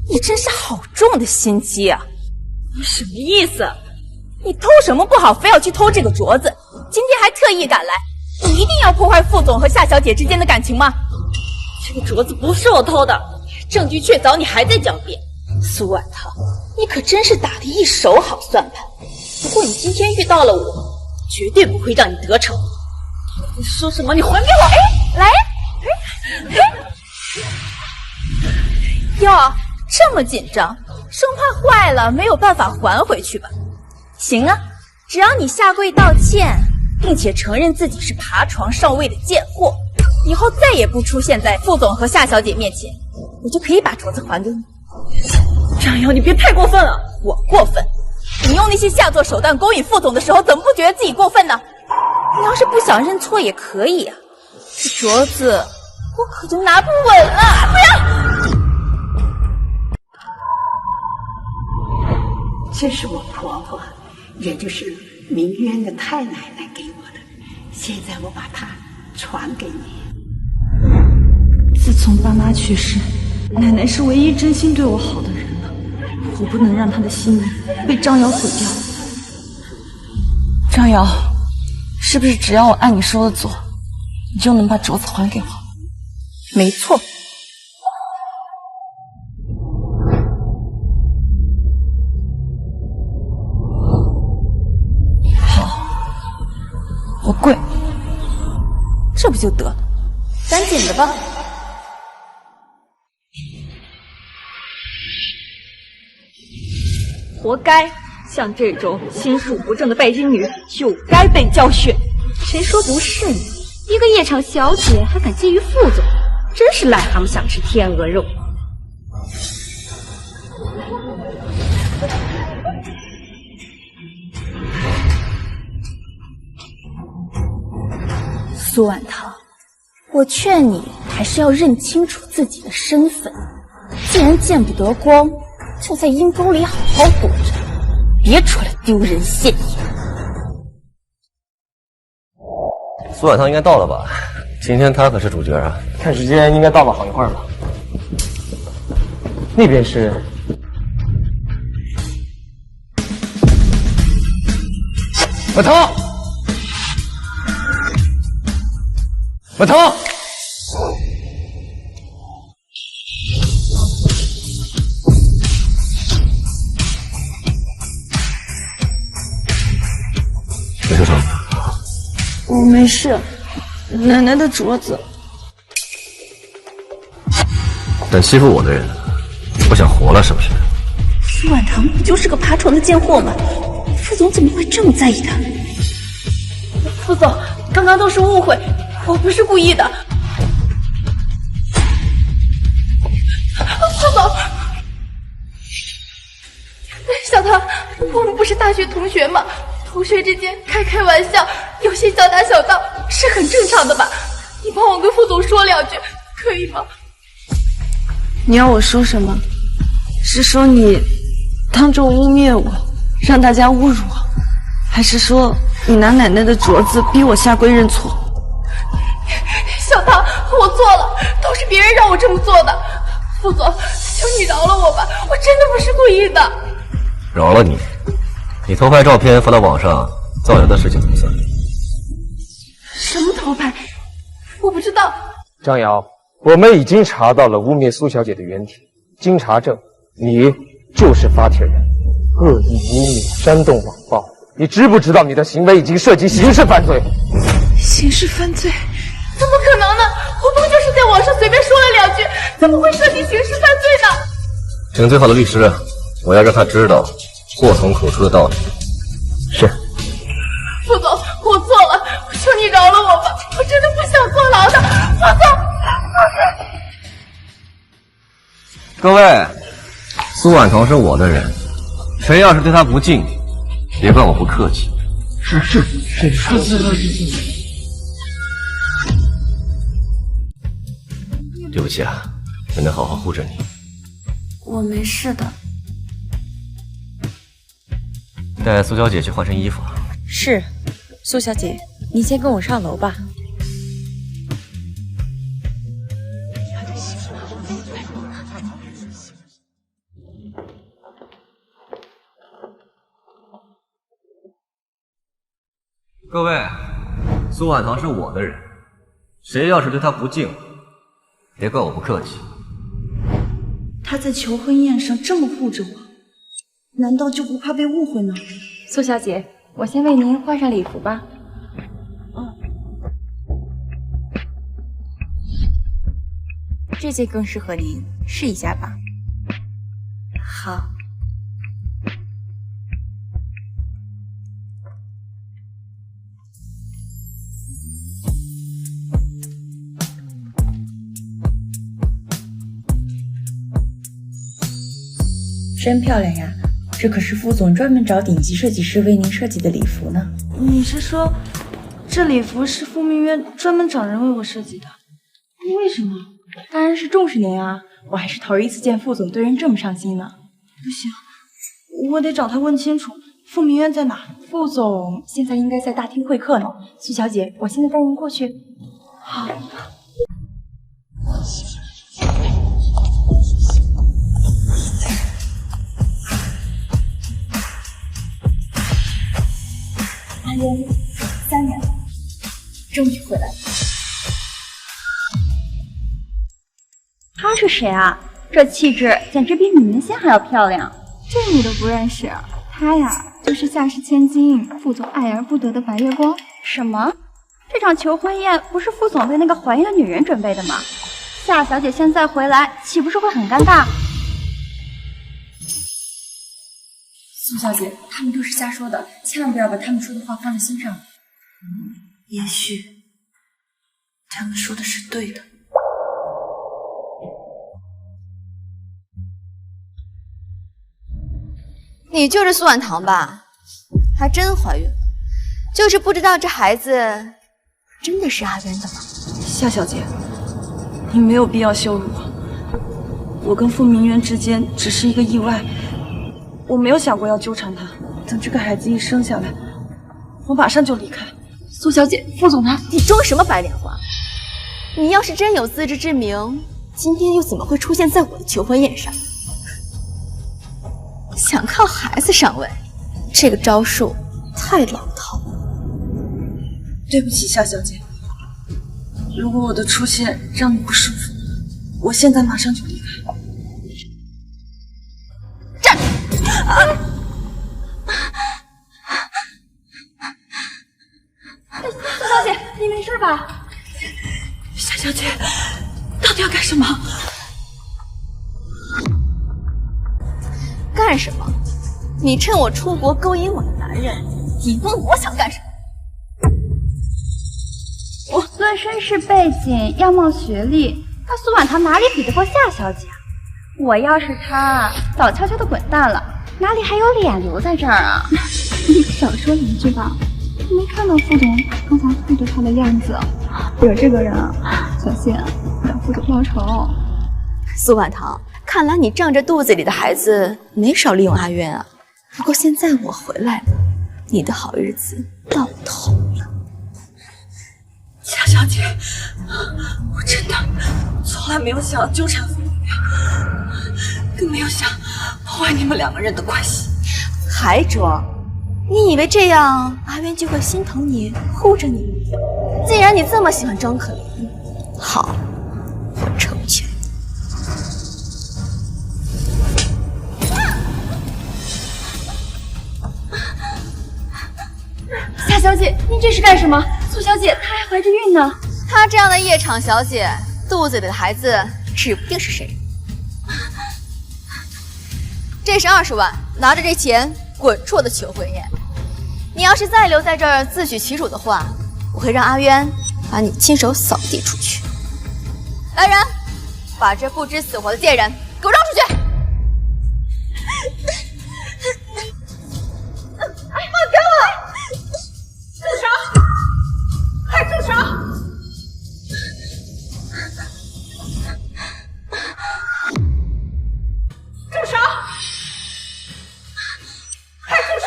你真是好重的心机啊！你什么意思？你偷什么不好，非要去偷这个镯子？今天还特意赶来，你一定要破坏傅总和夏小姐之间的感情吗？这个镯子不是我偷的，证据确凿，你还在狡辩。苏万堂，你可真是打得一手好算盘。不过你今天遇到了我，绝对不会让你得逞。你说什么？你还给我！哎，来，哟，这么紧张，生怕坏了没有办法还回去吧？行啊，只要你下跪道歉，并且承认自己是爬床上位的贱货，以后再也不出现在副总和夏小姐面前，我就可以把镯子还给你。张瑶，你别太过分了。我过分？你用那些下作手段勾引副总的时候，怎么不觉得自己过分呢？你要是不想认错也可以啊，这镯子我可就拿不稳了。不要！这是我婆婆，也就是明渊的太奶奶给我的，现在我把它传给你。自从爸妈去世，奶奶是唯一真心对我好的人了，我不能让她的心意被张瑶毁掉。张瑶，是不是只要我按你说的做，你就能把镯子还给我？没错。我跪，这不就得了？赶紧的吧。活该！像这种心术不正的拜金女，就该被教训。谁说不是呢？一个夜场小姐还敢觊觎副总，真是癞蛤蟆想吃天鹅肉。苏婉堂，我劝你还是要认清楚自己的身份。既然见不得光，就在阴沟里好好躲着，别出来丢人现眼。苏婉堂应该到了吧？今天他可是主角啊！看时间应该到了好一会儿了。那边是婉堂，婉堂。没受伤？我没事，奶奶的镯子。但欺负我的人，不想活了是不是？苏婉堂不就是个爬床的贱货吗？副总怎么会这么在意他？副总，刚刚都是误会，我不是故意的。副总，小唐，我们不是大学同学吗？同学之间开玩笑，有些小打小闹是很正常的吧？你帮我跟副总说两句，可以吗？你要我说什么？是说你当众污蔑我，让大家侮辱我，还是说你拿奶奶的镯子逼我下跪认错？小唐，我错了，都是别人让我这么做的。副总，求你饶了我吧，我真的不是故意的。饶了你？你偷拍照片发到网上，造谣的事情怎么算？什么偷拍？我不知道。张瑶，我们已经查到了污蔑苏小姐的原帖，经查证，你就是发帖人，恶意污蔑、煽动网暴。你知不知道你的行为已经涉及刑事犯罪？刑事犯罪？怎么可能呢？我不就是在网上随便说了2句，怎么会涉及刑事犯罪呢？请最好的律师，我要让他知道祸从口出的道理。是。副总，我错了，我求你饶了我吧，我真的不想坐牢的。副总，各位，苏婉彤是我的人，谁要是对她不敬，别怪我不客气。是。对不起啊，没能好好护着你。我没事的。带苏小姐去换身衣服。是，苏小姐，你先跟我上楼吧。各位，苏婉棠是我的人，谁要是对她不敬，别怪我不客气。他在求婚宴上这么护着我，难道就不怕被误会吗？苏小姐，我先为您换上礼服吧。这件更适合您，试一下吧。好。真漂亮呀！这可是副总专门找顶级设计师为您设计的礼服呢。你是说，这礼服是傅明渊专门找人为我设计的？为什么？当然是重视您啊！我还是头一次见副总对人这么上心呢。不行，我得找他问清楚傅明渊在哪。副总现在应该在大厅会客呢。苏小姐，我现在带您过去。好。阿渊，3年了，终于回来了。她是谁啊？这气质简直比米明仙还要漂亮。这你都不认识？她呀，就是夏氏千金，副总爱而不得的白月光。什么？这场求婚宴不是副总为那个怀孕的女人准备的吗？夏小姐现在回来，岂不是会很尴尬？苏小姐，他们都是瞎说的，千万不要把他们说的话放在心上。也许他们说的是对的。你就是苏婉棠吧？还真怀孕了，就是不知道这孩子真的是阿渊的吗？夏小姐，你没有必要羞辱我。我跟傅明渊之间只是一个意外。我没有想过要纠缠他，等这个孩子一生下来，我马上就离开。苏小姐，副总他……你装什么白脸话？你要是真有自知之明，今天又怎么会出现在我的求婚宴上？想靠孩子上位，这个招数太老套了。对不起，夏小姐，如果我的出现让你不舒服，我现在马上就离开。苏小姐，你没事吧？夏小姐，到底要干什么？干什么？你趁我出国勾引我的男人，你问我想干什么？我论身世背景、样貌学历，那苏婉棠哪里比得过夏小姐？我要是她，早悄悄的滚蛋了，哪里还有脸留在这儿啊？你少说2句吧。没看到副总刚才护着他的样子，惹这个人啊，小心让副总报仇。苏婉棠，看来你仗着肚子里的孩子没少利用阿渊啊。不过现在我回来了，你的好日子到头了。夏小姐，我真的从来没有想要纠缠父女，更没有想破坏你们2个人的关系。还装？你以为这样阿渊就会心疼你，护着你？既然你这么喜欢装可怜，好，我成全你。夏小姐，您这是干什么？苏小姐她还怀着孕呢。她这样的夜场小姐，肚子里的孩子指不定是谁。这是20万，拿着这钱滚出我的求婚宴。你要是再留在这儿自取其辱的话，我会让阿渊把你亲手扫地出去。来人，把这不知死活的贱人给我扔出去！放开我！住手！快住手！住手！快住手！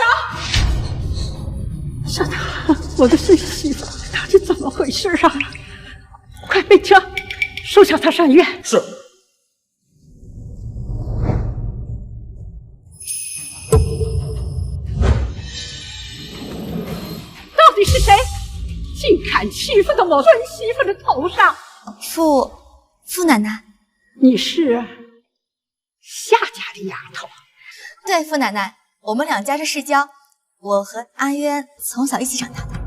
小唐，我的孙媳妇到底怎么回事啊？快备车，送上她上医院。是。到底是谁竟敢欺负到我孙媳妇的头上？傅奶奶，你是夏家的丫头？对，傅奶奶，我们2家是世交，我和阿渊从小一起长大的。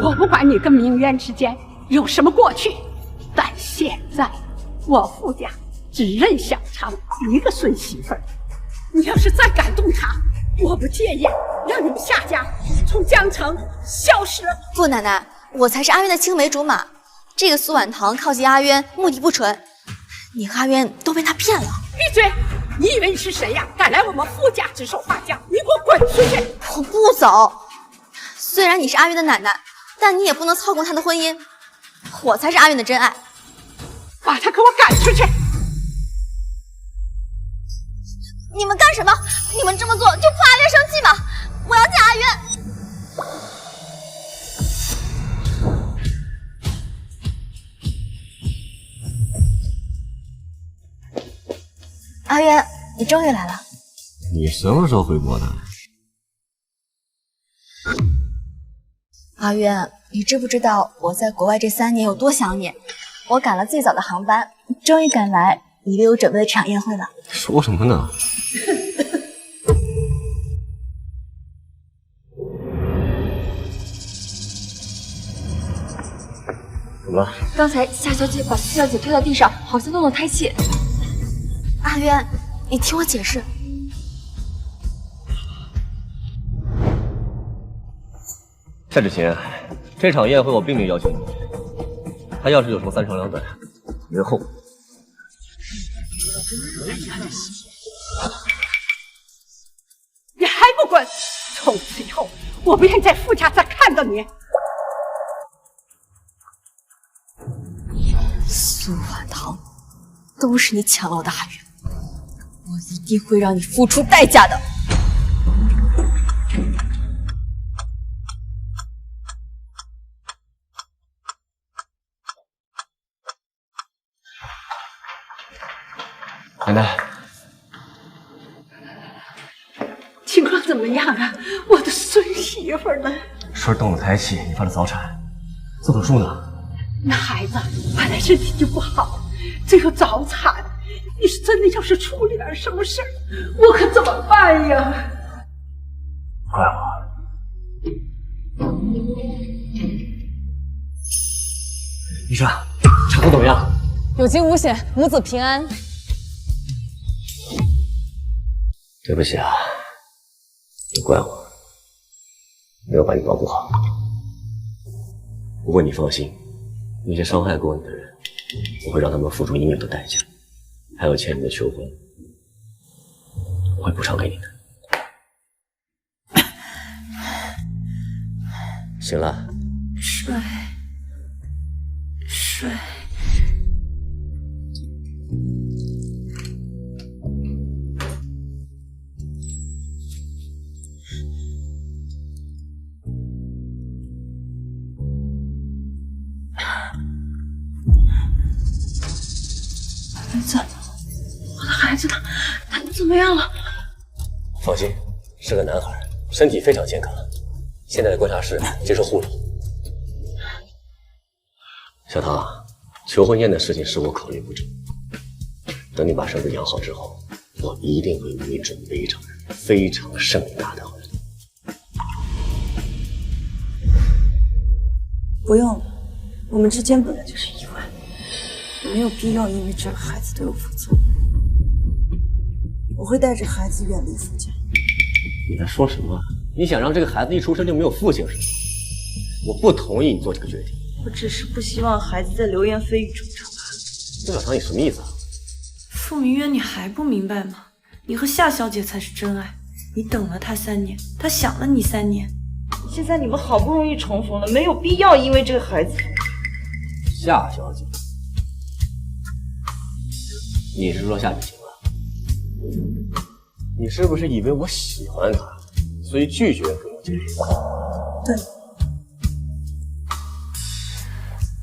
我不管你跟明渊之间有什么过去，但现在我傅家只认小长一个孙媳妇儿。你要是再敢动她，我不介意让你们夏家从江城消失。傅奶奶，我才是阿渊的青梅竹马，这个苏婉棠靠近阿渊目的不纯，你和阿渊都被他骗了。闭嘴！你以为你是谁呀？敢来我们傅家指手画脚，你给我滚出去！我不走。虽然你是阿渊的奶奶，但你也不能操控他的婚姻，我才是阿渊的真爱。把他给我赶出去！你们干什么？你们这么做就怕阿渊生气吗？我要见阿渊。阿渊，你终于来了。你什么时候回国的？阿渊，你知不知道我在国外这3年有多想你？我赶了最早的航班，终于赶来你为我准备的这场宴会了。说什么呢？怎么了？刚才夏小姐把苏小姐推到地上，好像动了胎气。阿渊，你听我解释。夏芷晴，这场宴会我并没有要求你，他要是有什么3长2短，你会后悔。你还不滚！从此以后，我不愿在傅家再看到你。苏婉棠，都是你抢了我的阿渊，我一定会让你付出代价的。奶奶，情况怎么样啊？我的孙媳妇呢？顺儿动了胎气，引发了早产，做手术呢。那孩子本来身体就不好，最后早产，你是真的要是出了点什么事儿，我可怎么办呀？怪我。医生，产后怎么样？有惊无险，母子平安。对不起啊，都怪我，没有把你保护好。不过你放心，那些伤害过你的人，我会让他们付出应有的代价，还有欠你的求婚，我会补偿给你的。醒了。睡。孩子呢？他怎么样了？放心，是个男孩，身体非常健康，现在在观察室接受护理。小唐，求婚宴的事情是我考虑不周，等你把身子养好之后，我一定会为你准备一场非常盛大的婚礼。不用了，我们之间本来就是意外，没有必要因为这个孩子对我负责。我会带着孩子远离傅家。你在说什么？你想让这个孩子一出生就没有父亲是吗？我不同意你做这个决定。我只是不希望孩子在流言蜚语中长大。陆小棠，你什么意思啊？傅明渊，你还不明白吗？你和夏小姐才是真爱，你等了她3年，她想了你3年。现在你们好不容易重逢了，没有必要因为这个孩子。夏小姐，你是说夏雨晴了？你是不是以为我喜欢她，所以拒绝跟我结婚？对，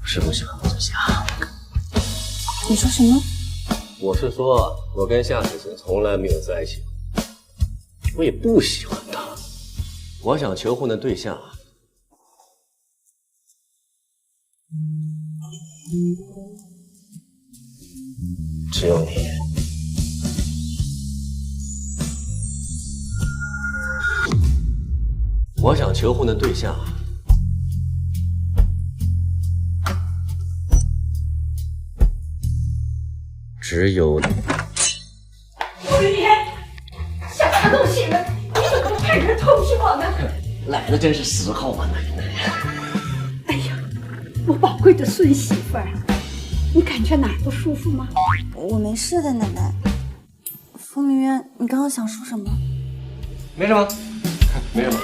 是不喜欢我夏？你说什么？我是说，我跟夏雨晴从来没有在一起过，我也不喜欢她。我想求婚的对象只有你。我想求婚的对象只有你。傅云天，小唐都醒了，你怎么派人偷袭我呢？来的真是时候啊，奶奶！哎呀，我宝贵的孙媳妇儿，你感觉哪儿不舒服吗？我没事的，奶奶。傅明渊，你刚刚想说什么？没什么，没什么。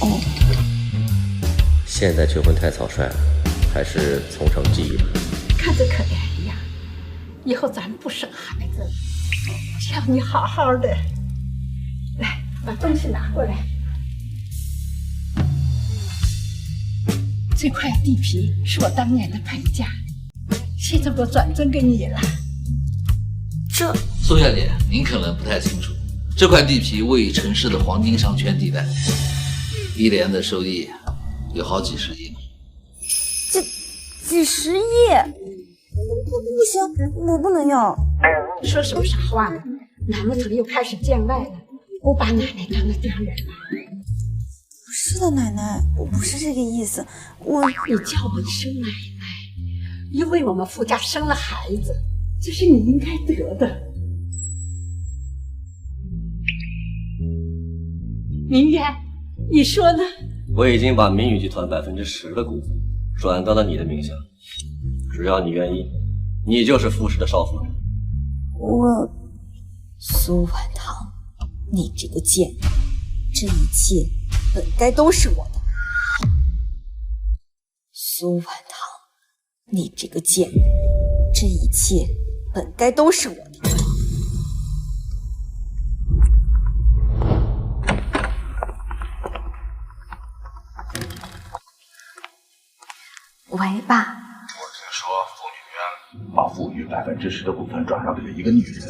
哦，现在求婚太草率了，还是从长计议吧。看着可怜呀，以后咱们不生孩子，只要你好好的。来，把东西拿过来。这块地皮是我当年的陪嫁，现在我转赠给你了。这，苏小姐，您可能不太清楚，这块地皮位于城市的黄金商圈地带，一年的收益有好几十亿。几十亿？不行，我不能要。说什么傻话呢？南木头又开始见外了，我把奶奶当了家人了。不是的，奶奶，我不是这个意思。你叫我一声奶奶，因为我们傅家生了孩子，这是你应该得的。明渊，你说呢？我已经把明宇集团10%的股份转到了你的名下，只要你愿意，你就是傅氏的少夫人。苏婉棠，你这个贱人，这一切本该都是我的。苏婉棠，你这个贱人，这一切本该都是我的。喂，爸。我听说傅明渊把傅宇10%的股份转让给了一个女人，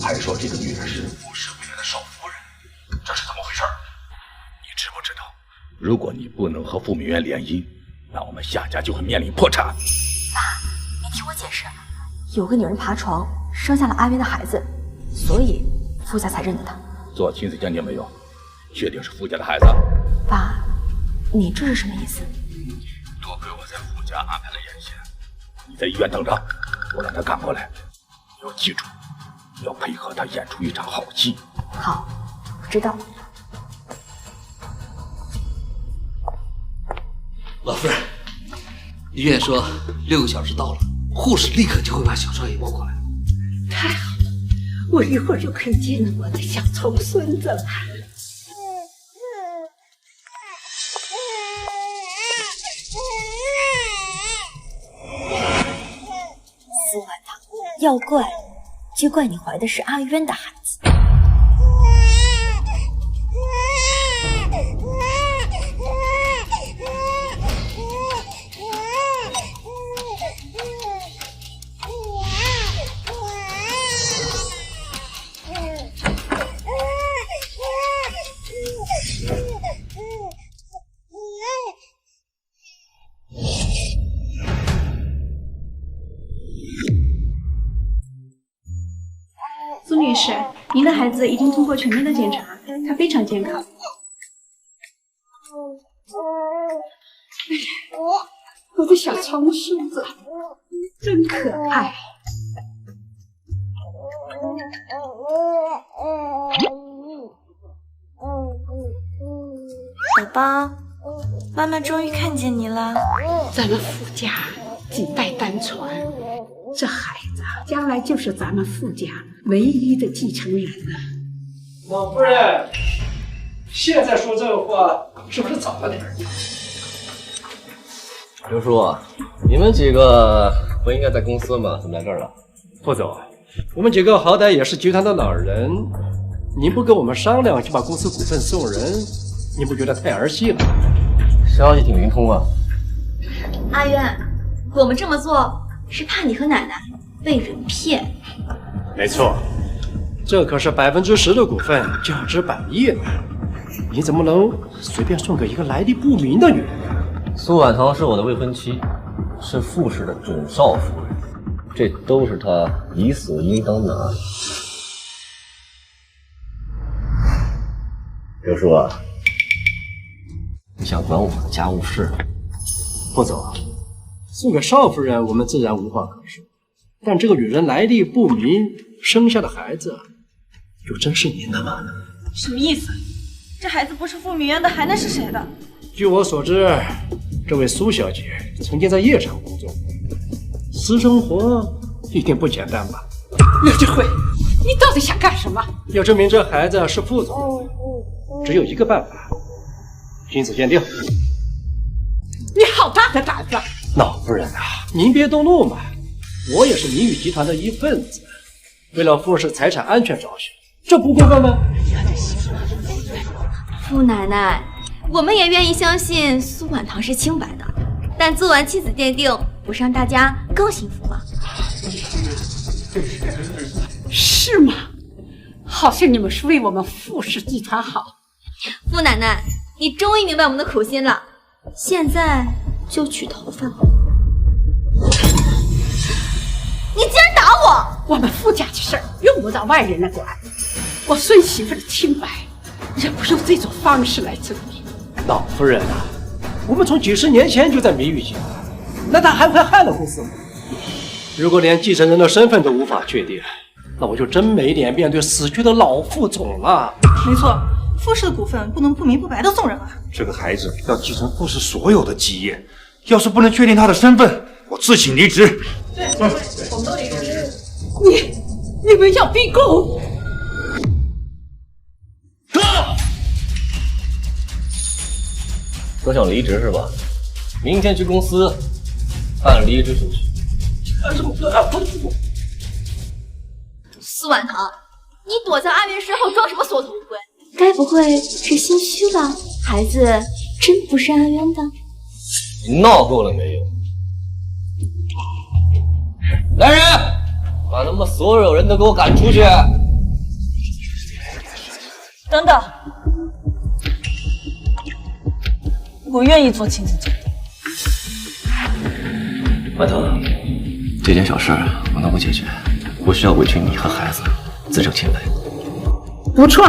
还说这个女人是傅氏未来的少夫人，这是怎么回事？你知不知道，如果你不能和傅明渊联姻，那我们夏家就会面临破产。爸，你听我解释，有个女人爬床生下了阿渊的孩子，所以傅家才认得他。做亲子鉴定没有？确定是傅家的孩子？爸，你这是什么意思？多亏我在傅家安排了眼线，你在医院等着，我让他赶过来。你要记住，要配合他演出一场好戏。好，我知道了。老夫人，医院说6个小时到了，护士立刻就会把小少爷抱过来。太好了，我一会儿就可以见到我的小重孙子了。苏婉棠，要怪就怪你怀的是阿渊的孩子。事，您的孩子已经通过全面的检查，他非常健康。我的小仓鼠子真可爱。宝宝，妈妈终于看见你了。咱们傅家几代单传，这孩子将来就是咱们傅家唯一的继承人了。老夫人，现在说这个话是不是早了点？刘叔，你们几个不应该在公司吗？怎么来这儿了？副总，我们几个好歹也是集团的老人，您不跟我们商量就把公司股份送人，你不觉得太儿戏了？消息挺灵通啊。阿渊，我们这么做是怕你和奶奶被人骗。没错，这可是10%的股份，价值100亿呢，你怎么能随便送给一个来历不明的女人呢？苏婉棠是我的未婚妻，是傅氏的准少夫人，这都是她理所应当拿的。刘叔啊，你想管我的家务事？副总，送给少夫人我们自然无话可说，但这个女人来历不明，生下的孩子就真是您的吗？什么意思？这孩子不是傅明渊的，还能是谁的？据我所知，这位苏小姐曾经在夜场工作，私生活一定不简单吧？刘志辉，你到底想干什么？要证明这孩子是傅总，只有一个办法，亲子鉴定。你好大的胆子！老夫人啊，您别动怒嘛，我也是明宇集团的一份子，为了傅氏财产安全着想，这不过分吗？傅奶奶，我们也愿意相信苏婉棠是清白的，但做完亲子鉴定，不是让大家更幸福吗？是吗？好像你们是为我们傅氏集团好。傅奶奶，你终于明白我们的苦心了，现在就取头发。你竟然打我！我们傅家的事儿用不着外人来管，我孙媳妇的清白，也不用这种方式来证明。老夫人啊，我们从几十年前就在明宇集团，难道还会害了公司吗？如果连继承人的身份都无法确定，那我就真没脸面对死去的老副总了。没错，傅氏的股份不能不明不白的送人啊！这个孩子要继承傅氏所有的基业，要是不能确定他的身份，我自请离职。对，我们都离职。你们要逼宫？说想离职是吧？明天去公司办离职手续。苏婉棠，你躲在阿元身后装什么缩头乌龟？该不会是心虚了？孩子真不是阿渊的？你闹够了没有？来人，把他们所有人都给我赶出去！等等，我愿意做亲子鉴定。婉棠，这件小事我能不解决，不需要委屈你和孩子，自证清白。不错，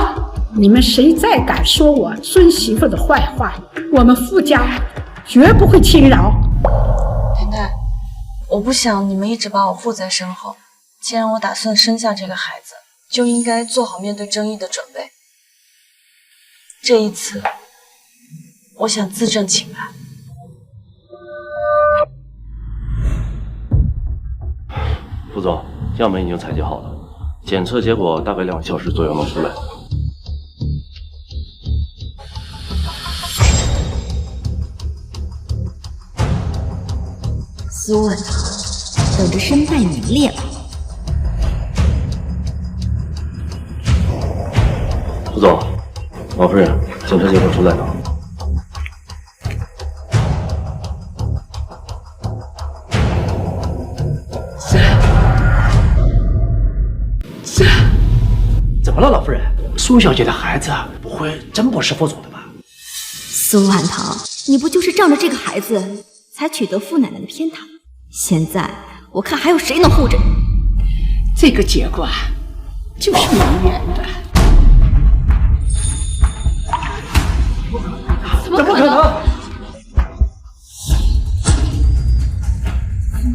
你们谁再敢说我孙媳妇的坏话，我们傅家绝不会轻饶。太太，我不想你们一直把我护在身后。既然我打算生下这个孩子，就应该做好面对争议的准备。这一次，我想自证清白。副总，样本已经采集好了，检测结果大概2小时左右能出来。苏婉棠，等着身败名裂吧。副总，王夫人，检测结果出来了。怎么了，老夫人？苏小姐的孩子不会真不是副总的吧？苏婉棠，你不就是仗着这个孩子才取得傅奶奶的偏袒？现在我看还有谁能护着你？这个结果就是明媛的。怎么可能？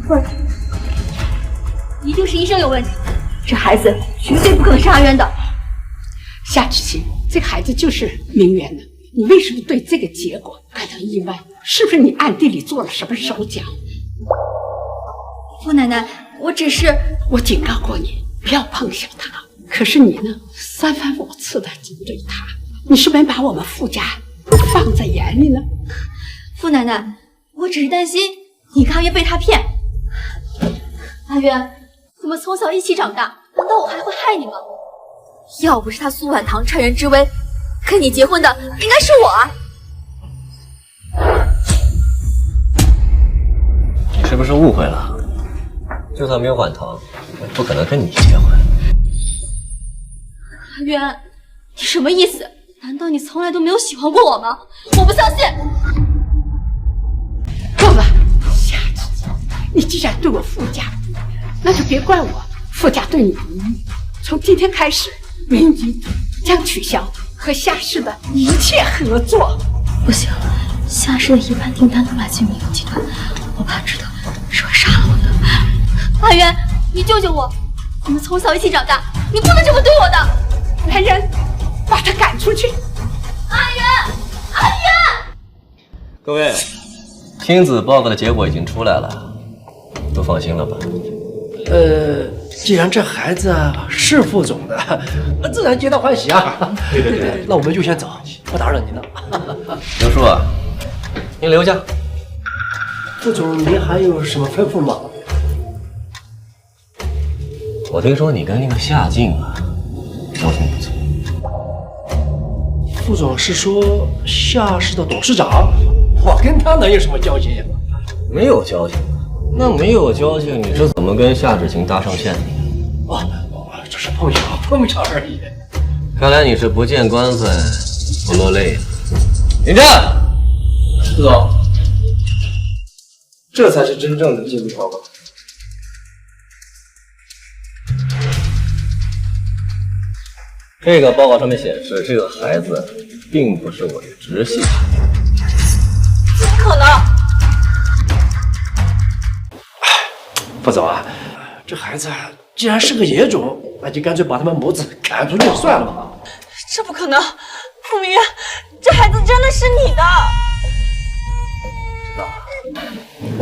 不是，一定是医生有问题，这孩子绝对不可能是阿渊的。夏芷晴，这个孩子就是明媛的，你为什么对这个结果感到意外？是不是你暗地里做了什么手脚？傅奶奶，我只是……我警告过你，不要碰上他。可是你呢，三番五次的针对他，你是没把我们傅家放在眼里呢？傅奶奶，我只是担心你跟阿渊被他骗。阿渊，我们从小一起长大，难道我还会害你吗？要不是他苏婉堂趁人之危，跟你结婚的应该是我啊！你是不是误会了？就算没有婉堂，也不可能跟你结婚。阿渊，你什么意思？难道你从来都没有喜欢过我吗？我不相信！够了，夏芷晴，你既然对我傅家不义，那就别怪我傅家对你不义。从今天开始，明君将取消和夏氏的一切合作。不行，夏氏的一半订单都来自于明媛集团，我爸知道是会杀了我的。阿渊，你救救我！我们从小一起长大，你不能这么对我的！来人，把他赶出去！阿渊，阿渊！各位，亲子报告的结果已经出来了，都放心了吧？既然这孩子是傅总的，自然皆大欢喜啊！对，那我们就先走，不打扰您了。刘叔啊，您留下。傅总，您还有什么吩咐吗？我听说你跟那个夏静啊交情不错。傅总是说夏氏的董事长？我跟他能有什么交情呀？没有交情。那没有交情，你是怎么跟夏芷晴搭上线的？哦，这是碰巧而已。看来你是不见棺材不落泪。领战，副总，这才是真正的进度报告。这个报告上面显示，这个孩子并不是我的直系亲。怎么可能？副总啊，这孩子既然是个野种，那就干脆把他们母子赶出去算了吧。这不可能，傅明渊，这孩子真的是你的。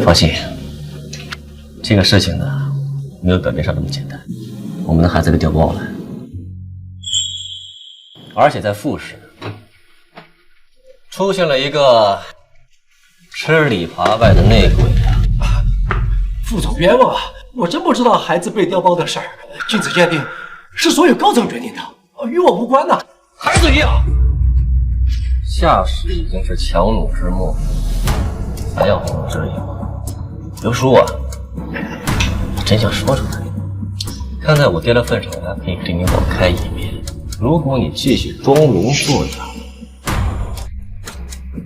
放心，这个事情呢，没有表面上那么简单。我们的孩子被调包了，而且在傅氏出现了一个吃里扒外的内鬼啊！副总冤枉啊！我真不知道孩子被调包的事儿。精子鉴定是所有高层决定的，与我无关呐。孩子一样。夏氏已经是强弩之末，还要我们这样？刘叔啊，我真想说出来，看在我爹的份上，我还可以给你网开一面。如果你继续装聋作哑，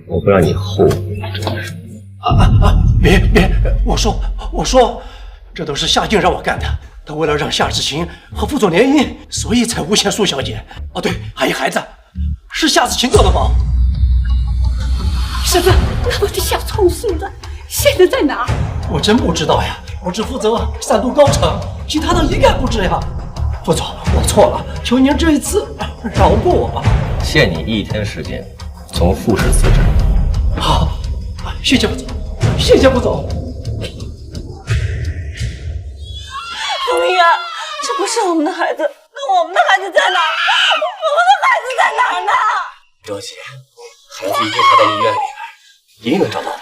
我会让你后悔终生。别！我说，这都是夏静让我干的。她为了让夏芷晴和副总联姻，所以才诬陷苏小姐。哦，对，还有孩子，是夏芷晴调的包。师傅，我的小聪孙子现在在哪？我真不知道呀，我只负责3度高层，其他的一概不知呀。副总，我错了，求您这一次饶过我吧。限你1天时间，从傅氏辞职。好，谢谢副总，谢谢副总。傅明渊，这不是我们的孩子，那我们的孩子在哪？我们的孩子在哪呢？不要急，孩子一定还在医院里边，一定能找到的。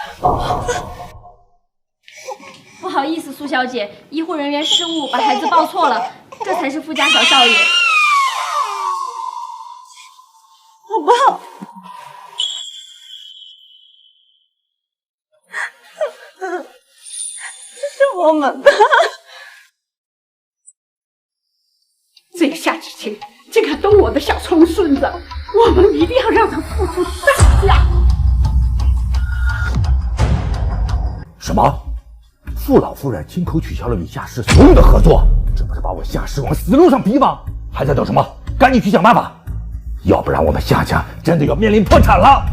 不好意思，苏小姐，医护人员失误把孩子抱错了，这才是傅家小少爷。我抱。这是我们的。这个夏芷晴竟敢动我的小聪孙子，我们一定要让他付出代价。什么？傅老夫人亲口取消了与夏氏所有的合作，这不是把我夏氏往死路上逼吗？还在等什么？赶紧去想办法，要不然我们夏家真的要面临破产了。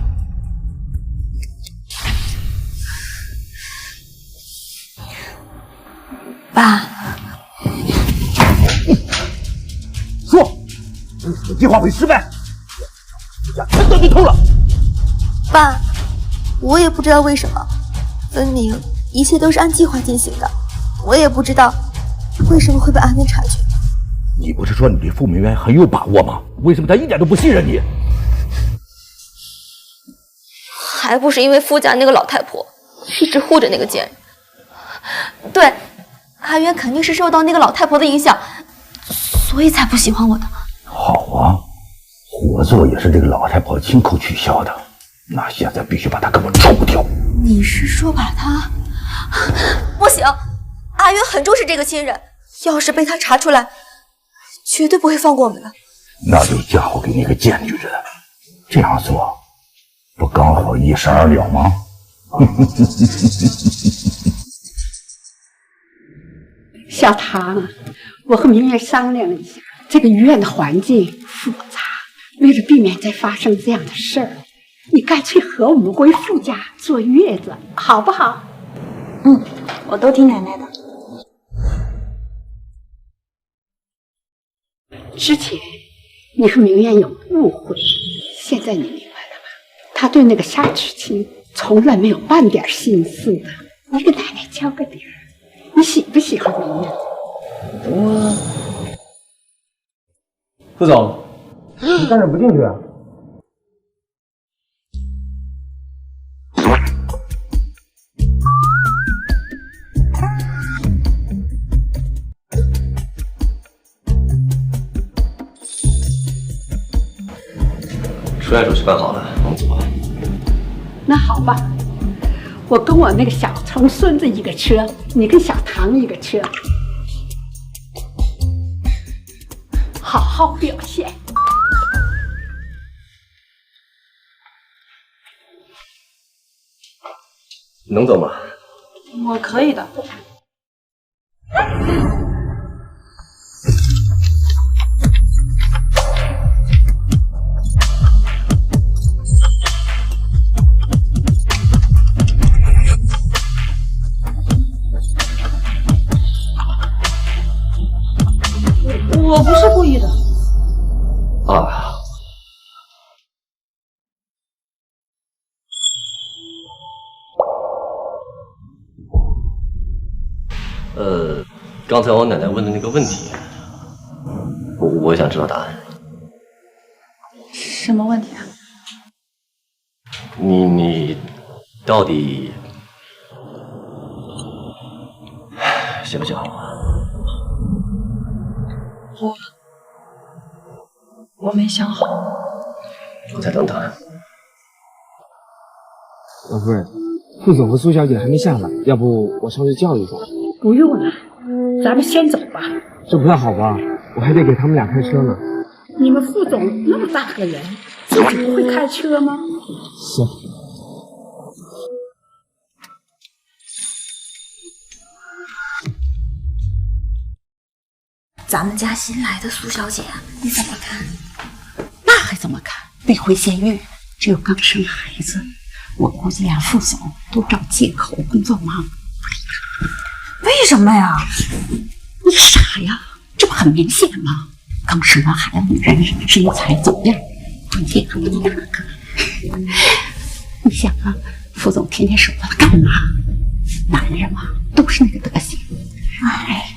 爸，说，你的计划会失败，家全都被偷了。爸，我也不知道为什么，分明一切都是按计划进行的，我也不知道为什么会被阿渊察觉。你不是说你对傅明渊很有把握吗？为什么他一点都不信任你？还不是因为傅家那个老太婆一直护着那个贱人。对，阿渊肯定是受到那个老太婆的影响，所以才不喜欢我的。好啊，合作也是这个老太婆亲口取消的，那现在必须把她给我除掉。你是说把他？不行，阿渊很重视这个亲人，要是被他查出来，绝对不会放过我们的。那就嫁祸给那个贱女人，这样做不刚好一石二鸟吗？小唐，我和明月商量了一下，这个医院的环境复杂，为了避免再发生这样的事儿，你干脆和我们回傅家坐月子，好不好？我都听奶奶的。之前你和明渊有误会，现在你明白了吧？他对那个夏芷晴从来没有半点心思的。你给奶奶交个底儿，你喜不喜欢明渊？副总，你干什么不进去啊？出院手续办好了，我们走吧。那好吧，我跟我那个小聪孙子一个车，你跟小唐一个车，好好表现。能走吗？我可以的。我不是故意的。啊。刚才我奶奶问的那个问题，我想知道答案。什么问题啊？你到底喜不喜欢我？我没想好。我再等等。老夫人，副总和苏小姐还没下来，要不我上去叫一下？不用了，咱们先走吧。这不太好吧？我还得给他们俩开车呢。你们副总那么大个人，自己不会开车吗？行。咱们家新来的苏小姐，你怎么看？那还怎么看？未婚先孕，只有刚生孩子，我估计俩副总都找借口工作忙。为什么呀？你傻呀？这不很明显吗？刚生完孩子，女人身材走样，关键还不是这个。你想啊，副总天天守着他干嘛？男人嘛，都是那个德行。哎。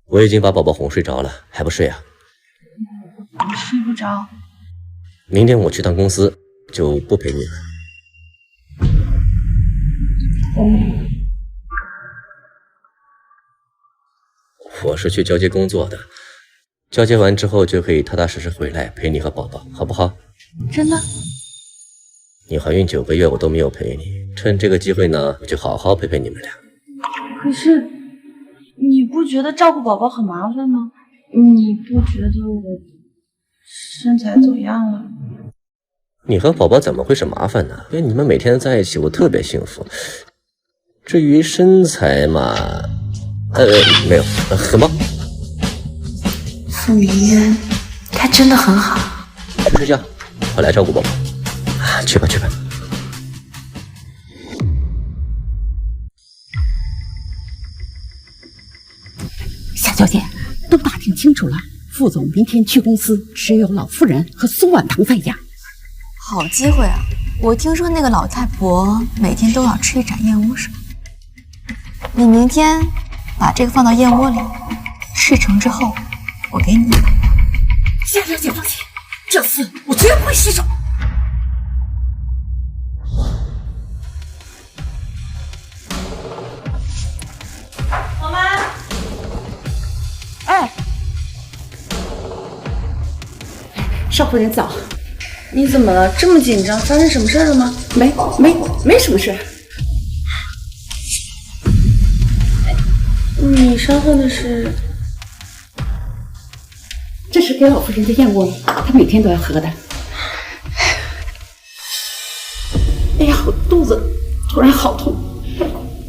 我已经把宝宝哄睡着了，还不睡啊？我睡不着。明天我去趟公司，就不陪你了。我是去交接工作的，交接完之后就可以踏踏实实回来陪你和宝宝，好不好？真的？你怀孕9个月我都没有陪你，趁这个机会呢，我就好好陪陪你们俩。可是你不觉得照顾宝宝很麻烦吗？你不觉得我身材走样了？你和宝宝怎么会是麻烦呢？因为你们每天在一起，我特别幸福。至于身材嘛，没有，很棒。傅明渊，他真的很好。去睡觉，我来照顾宝宝。去吧，去吧。夏小姐，都打听清楚了，副总明天去公司，只有老夫人和苏婉棠在家。好机会啊！我听说那个老太婆每天都要吃一盏燕窝，是吧？你明天把这个放到燕窝里，事成之后我给你。夏小姐放心，这次我绝不会失手。妈妈，哎，少夫人早。你怎么了？这么紧张？发生什么事了吗？没什么事。你身后的是？这是给老夫人的燕窝，她每天都要喝的。哎呀，我肚子突然好痛。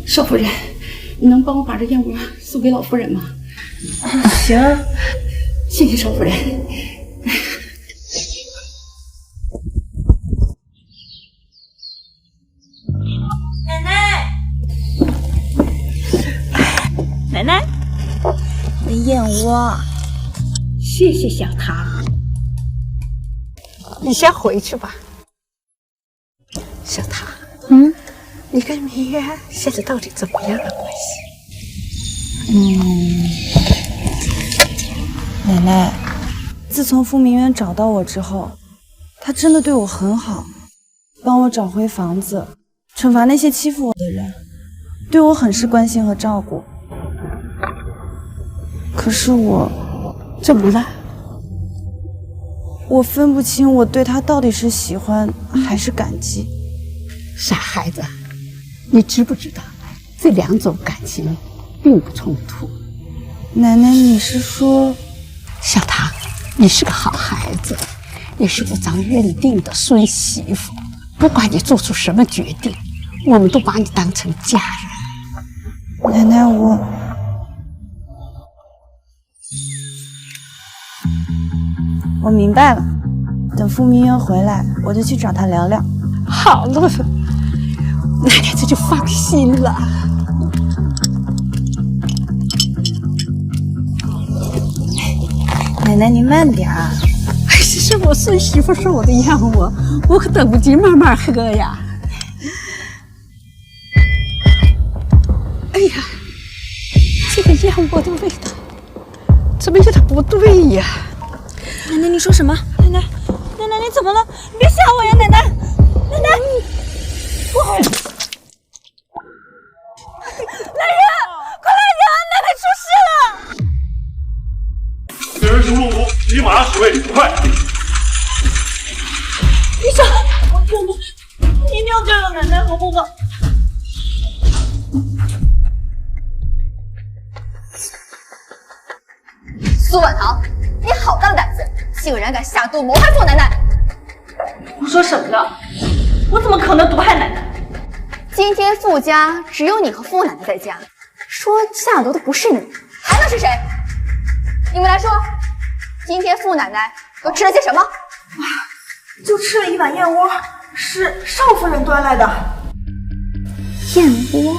少夫人，你能帮我把这燕窝送给老夫人吗？行，谢谢少夫人。奶奶，那燕窝。谢谢小唐，你先回去吧。小唐，你跟明渊现在到底怎么样的关系？奶奶，自从傅明渊找到我之后，他真的对我很好，帮我找回房子，惩罚那些欺负我的人，对我很是关心和照顾。可是我怎么了？我分不清我对他到底是喜欢还是感激。傻孩子，你知不知道这两种感情并不冲突？奶奶，你是说？小唐，你是个好孩子，你是我早认定的孙媳妇。不管你做出什么决定，我们都把你当成家人。奶奶，我明白了，等傅明渊回来，我就去找他聊聊。好了，奶奶这就放心了。奶奶，您慢点儿。这是我孙媳妇送我的燕窝，我可等不及慢慢喝呀。哎呀，这个燕窝的味道怎么有点不对呀？奶奶，你说什么？奶奶，你怎么了？你别吓我呀，奶奶！奶奶，不好！来人，快来人！奶奶出事了！此人行路毒，立马使为快！医生，我救你！一定要救救奶奶，好不好？苏婉棠，你好大的胆子，竟然敢下毒谋害傅奶奶！胡说什么呢？我怎么可能毒害奶奶？今天傅家只有你和傅奶奶在家，说下毒的不是你，还能是谁？你们来说，今天傅奶奶都吃了些什么？就吃了一碗燕窝，是少夫人端来的。燕窝。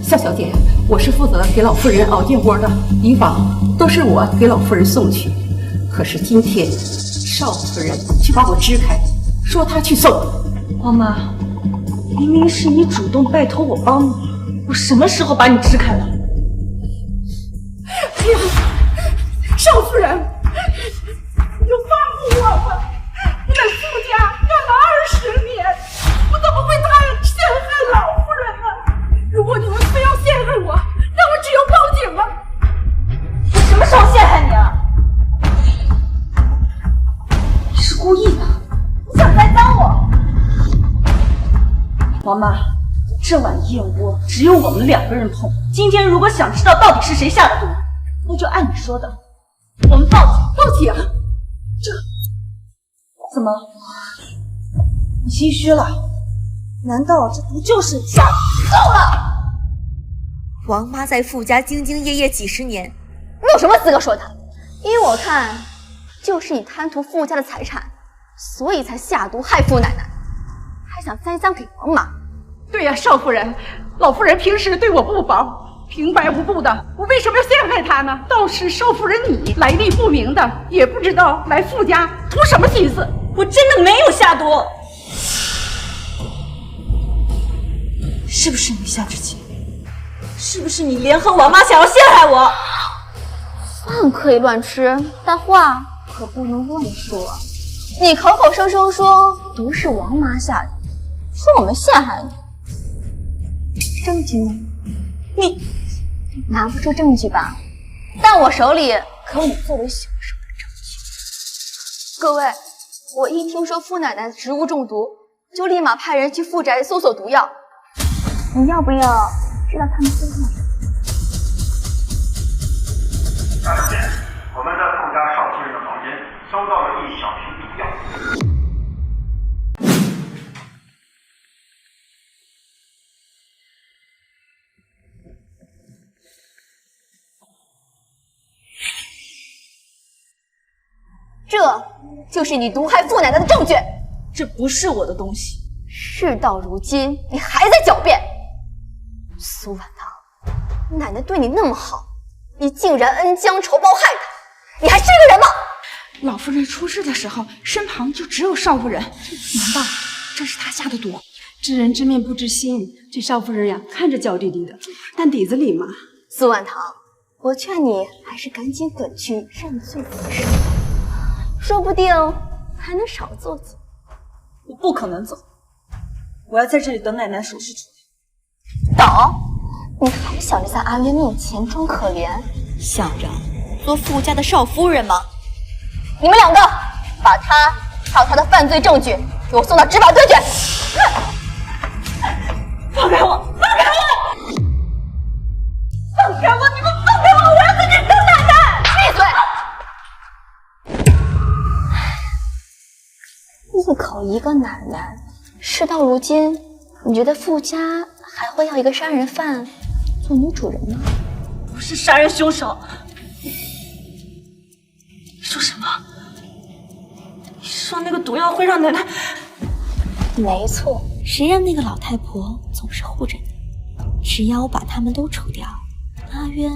夏小姐，我是负责给老夫人熬燕窝的，以往都是我给老夫人送去。可是今天少夫人却把我支开，说她去送。妈妈，明明是你主动拜托我帮忙，我什么时候把你支开了？哎呀，少夫人，你就放过我吧！我在傅家干了20年，我怎么会陷害老夫人呢？如果你们非要陷害我，那我只有报警了。我什么时候陷害你了？你是故意的，你想栽赃我？妈妈，这碗燕窝只有我们2个人碰。今天如果想知道到底是谁下的毒，那就按你说的，我们报警。报警？这怎么？你心虚了？难道这毒就是你下的？够了！王妈在傅家兢兢业业几10年，你有什么资格说她？依我看，就是你贪图傅家的财产，所以才下毒害傅奶奶，还想栽赃给王妈。对呀，少夫人，老夫人平时对我不薄，平白无故的，我为什么要陷害她呢？倒是少夫人你来历不明的，也不知道来傅家图什么心思。我真的没有下毒，是不是你夏之晴？是不是你联合王妈想要陷害我？饭可以乱吃，但话可不能乱说。你口口声声说毒是王妈下的，说我们陷害你，证据呢？你拿不出证据吧？但我手里可有你作为凶手的证据。各位，我一听说傅奶奶植物中毒，就立马派人去傅宅搜索毒药。你要不要知道他们搜了什么？案件，我们在傅家少夫人的房间搜到了1小瓶毒药。这就是你毒害傅奶奶的证据。这不是我的东西。事到如今，你还在狡辩。苏婉棠，奶奶对你那么好，你竟然恩将仇报害她，你还是个人吗？老夫人出事的时候，身旁就只有少夫人，难道这是她下的毒？知人知面不知心，这少夫人呀，看着娇滴滴的，但底子里嘛……苏婉棠，我劝你还是赶紧滚去认罪得赦，说不定还能少做几。我不可能走，我要在这里等奶奶手术处理。等？你还想着在阿渊面前装可怜，想着做傅家的少夫人吗？你们2个把他还有他的犯罪证据给我送到执法队去！放开我！放开我！放开我！你们放开我！我要在这里等奶奶！闭嘴！一口一个奶奶，事到如今，你觉得傅家还会要一个杀人犯做女主人吗？不是杀人凶手。你说什么？你说那个毒药会让奶奶……没错，谁让那个老太婆总是护着你？只要我把他们都除掉，阿渊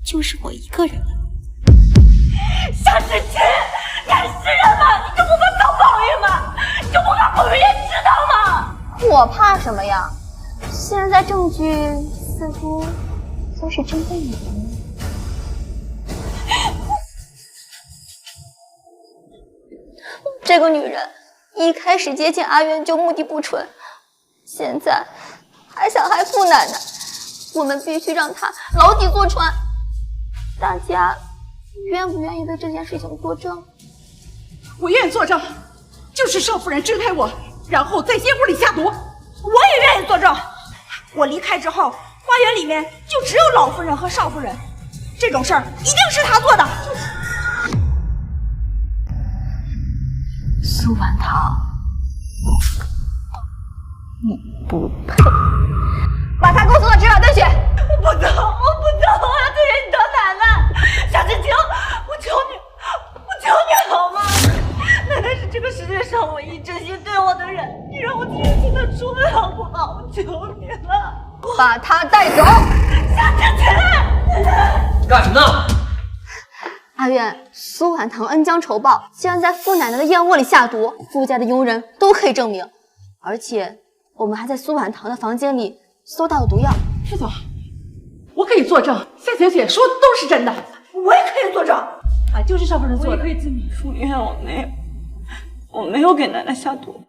就是我一个人了。夏之晴，你还是人吗？你就不怕遭报应吗？你就不怕后人也知道吗？我怕什么呀？现在证据似乎都是针对你的。这个女人一开始接近阿渊就目的不纯，现在还想害傅奶奶，我们必须让她牢底坐穿。大家愿不愿意为这件事情作证？我愿意作证，就是少夫人支开我，然后在间屋里下毒。我也愿意作证。我离开之后，花园里面就只有老夫人和少夫人，这种事儿一定是她做的。苏婉棠，你不配。把他给我送到执法队去！我不走，我不走，我要在这里等奶奶。夏之晴，我求你，我求你好吗？奶奶是这个世界上唯一真心对我的人，你让我亲自的出来好不好？我求你了。把他带走！夏之晴，干什么呢？阿渊，苏婉棠恩将仇报，竟然在傅奶奶的燕窝里下毒，傅家的佣人都可以证明。而且我们还在苏婉棠的房间里搜到了毒药。副总，我可以作证，夏小姐说的都是真的。我也可以作证，就是少夫人做的。我也可以自鸣书院，我没有给奶奶下毒。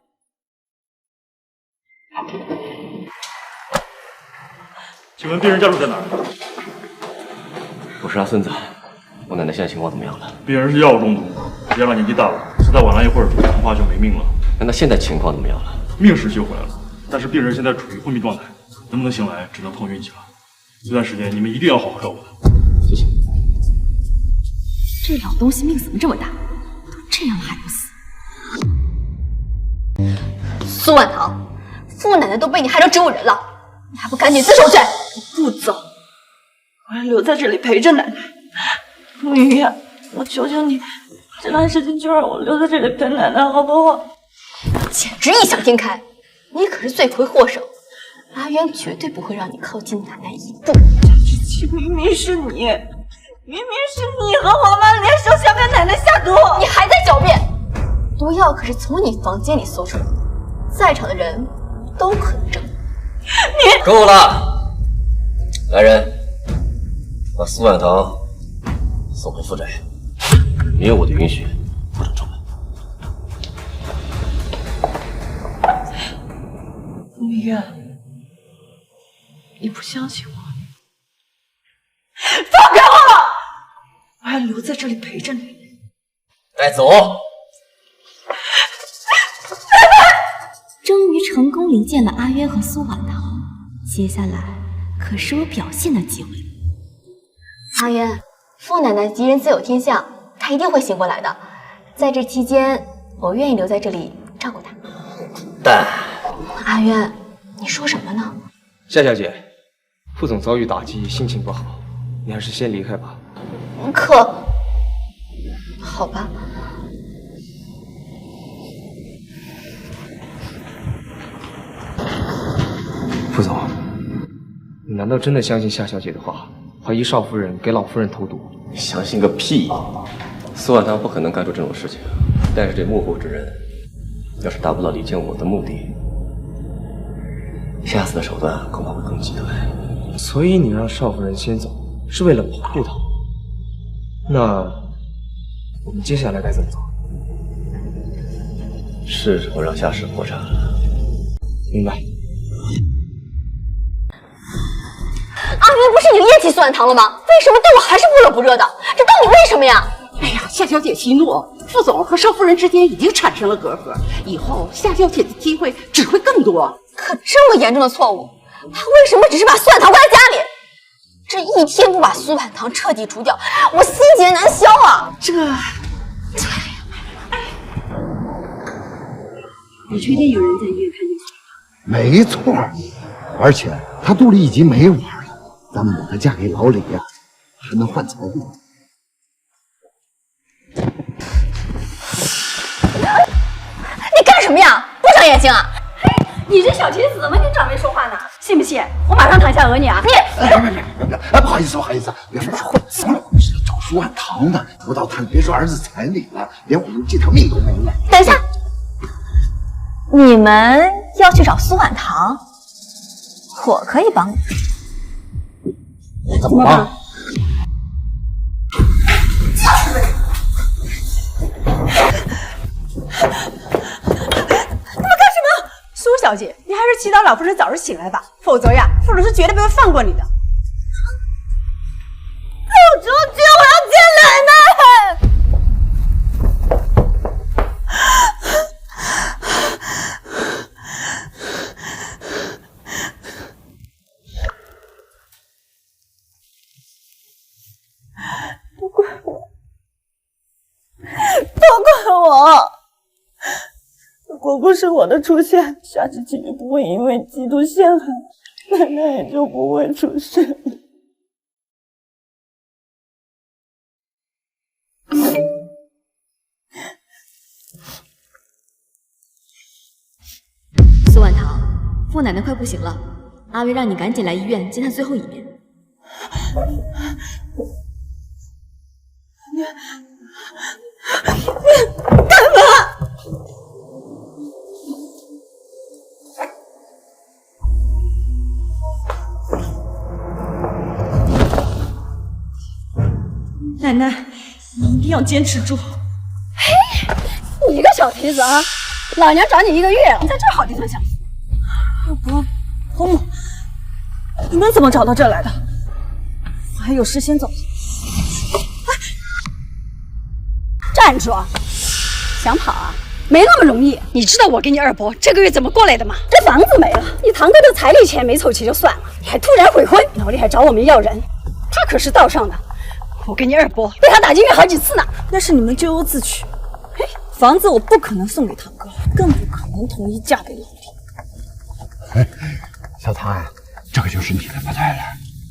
请问病人家属在哪儿？我是他孙子，我奶奶现在情况怎么样了？病人是药物中毒，爷俩年纪大了，实在晚来一会儿，恐怕就没命了。那他现在情况怎么样了？命是救回来了，但是病人现在处于昏迷状态，能不能醒来，只能碰运气了。这段时间你们一定要好好照顾他。谢谢。这老东西命怎么这么大？都这样了还不死？苏婉堂，傅奶奶都被你害成植物人了，你还不赶紧自首去！不走，我要留在这里陪着奶奶。傅明月，我求求你，这段时间就让我留在这里陪奶奶，好不好？简直异想天开！你可是罪魁祸首，阿渊绝对不会让你靠近奶奶一步。明明是你，明明是你和黄妈联手想给奶奶下毒，你还在狡辩！毒药可是从你房间里搜出来的，在场的人都可以证明。你够了！来人，把苏婉堂送回府宅，没有我的允许，不准出门。傅明月，你不相信我？放开我！我要留在这里陪着你。带走！终于成功离间了阿渊和苏婉堂，接下来可是我表现的机会。阿渊，傅奶奶吉人自有天相，她一定会醒过来的。在这期间，我愿意留在这里照顾她。但阿渊，你说什么呢？夏小姐，副总遭遇打击，心情不好，你还是先离开吧。可，好吧。副总，你难道真的相信夏小姐的话，怀疑少夫人给老夫人投毒？相信个屁！苏婉堂不可能干出这种事情，但是这幕后之人，要是达不到离间我的目的，下次的手段恐怕会更极端。所以你让少夫人先走，是为了保护她。那我们接下来该怎么做？是时候让夏氏破产了。明白。阿渊不是已经厌弃苏婉堂了吗？为什么对我还是不热不热的？这到底为什么呀？哎呀，夏小姐息怒，副总和少夫人之间已经产生了隔阂，以后夏小姐的机会只会更多。可这么严重的错误，他为什么只是把苏婉堂关在家里？这一天不把苏婉堂彻底除掉，我心结难消啊！你确定有人在医院看见苏？没错，而且她肚里已经没娃了，咱们把她嫁给老李呀，还能换财路。你干什么呀？不长眼睛啊！你这小蹄子怎么跟长辈说话呢？信不信我马上躺下讹你啊！你哎，不好意思，别说话，咱们是找苏婉堂的，不到他别说儿子彩礼了，连我们这条命都没了。等一下，你们要去找苏婉堂，我可以帮你。怎么办？苏小姐，你还是祈祷老夫人早日醒来吧，否则呀，傅老师绝对不会放过你的。走出去！我要见奶奶！都怪我，都怪我！如果不是我的出现，夏之琪就不会因为嫉妒陷害，奶奶也就不会出事了。苏婉堂，傅奶奶快不行了，阿威让你赶紧来医院见她最后一面。你干嘛？奶奶，你一定要坚持住。嘿，你个小蹄子啊！老娘找你1个月了，你在这好地方享福。伯母，你们怎么找到这儿来的？我还有事先走。站住！想跑啊？没那么容易。你知道我跟你二伯这个月怎么过来的吗？这房子没了，你堂哥的彩礼钱没凑齐就算了，你还突然悔婚，老李还找我们要人，他可是道上的。我跟你二伯被他打进狱好几次呢。那是你们咎由自取。房子我不可能送给堂哥，更不可能同意嫁给老李。小唐，这个就是你的不对了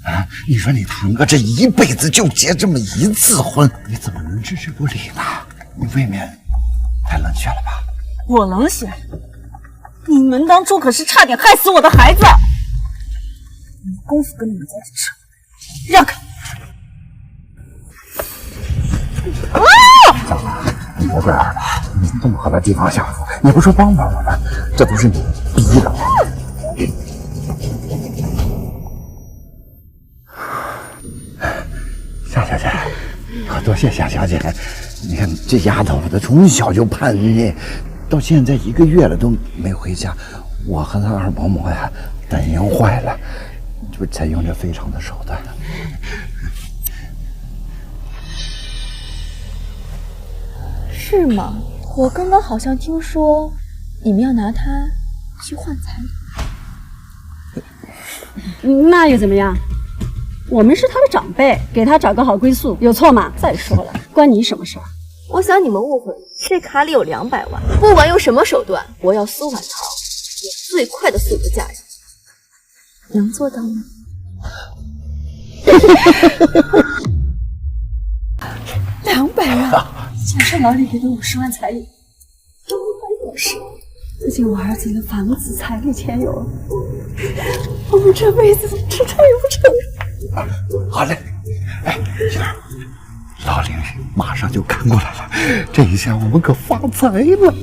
啊！你说你堂哥这一辈子就结这么一次婚，你怎么能置之不理呢？你未免太冷血了吧？我冷血？你们当初可是差点害死我的孩子！没功夫跟你们在这扯，让开！你别这样吧，你这么好的地方享福，你不说帮帮我们，这都是你逼的。夏小姐，多谢夏小姐。你看这丫头，她从小就叛逆，到现在1个月了都没回家，我和她二伯母呀担忧坏了，就采用这非常的手段。是吗？我刚刚好像听说你们要拿它去换彩礼。那又怎么样？我们是他的长辈，给他找个好归宿，有错吗？再说了，关你什么事儿？我想你们误会了，这卡里有200万，不管用什么手段，我要苏婉桃以最快的速度嫁人，能做到吗？200万，加上老李给的50万彩礼，都快有事。最近我儿子的房子彩礼钱有了，我们这辈子吃撑也不成。好嘞，哎，杏儿，老李马上就赶过来了，这一下我们可发财了。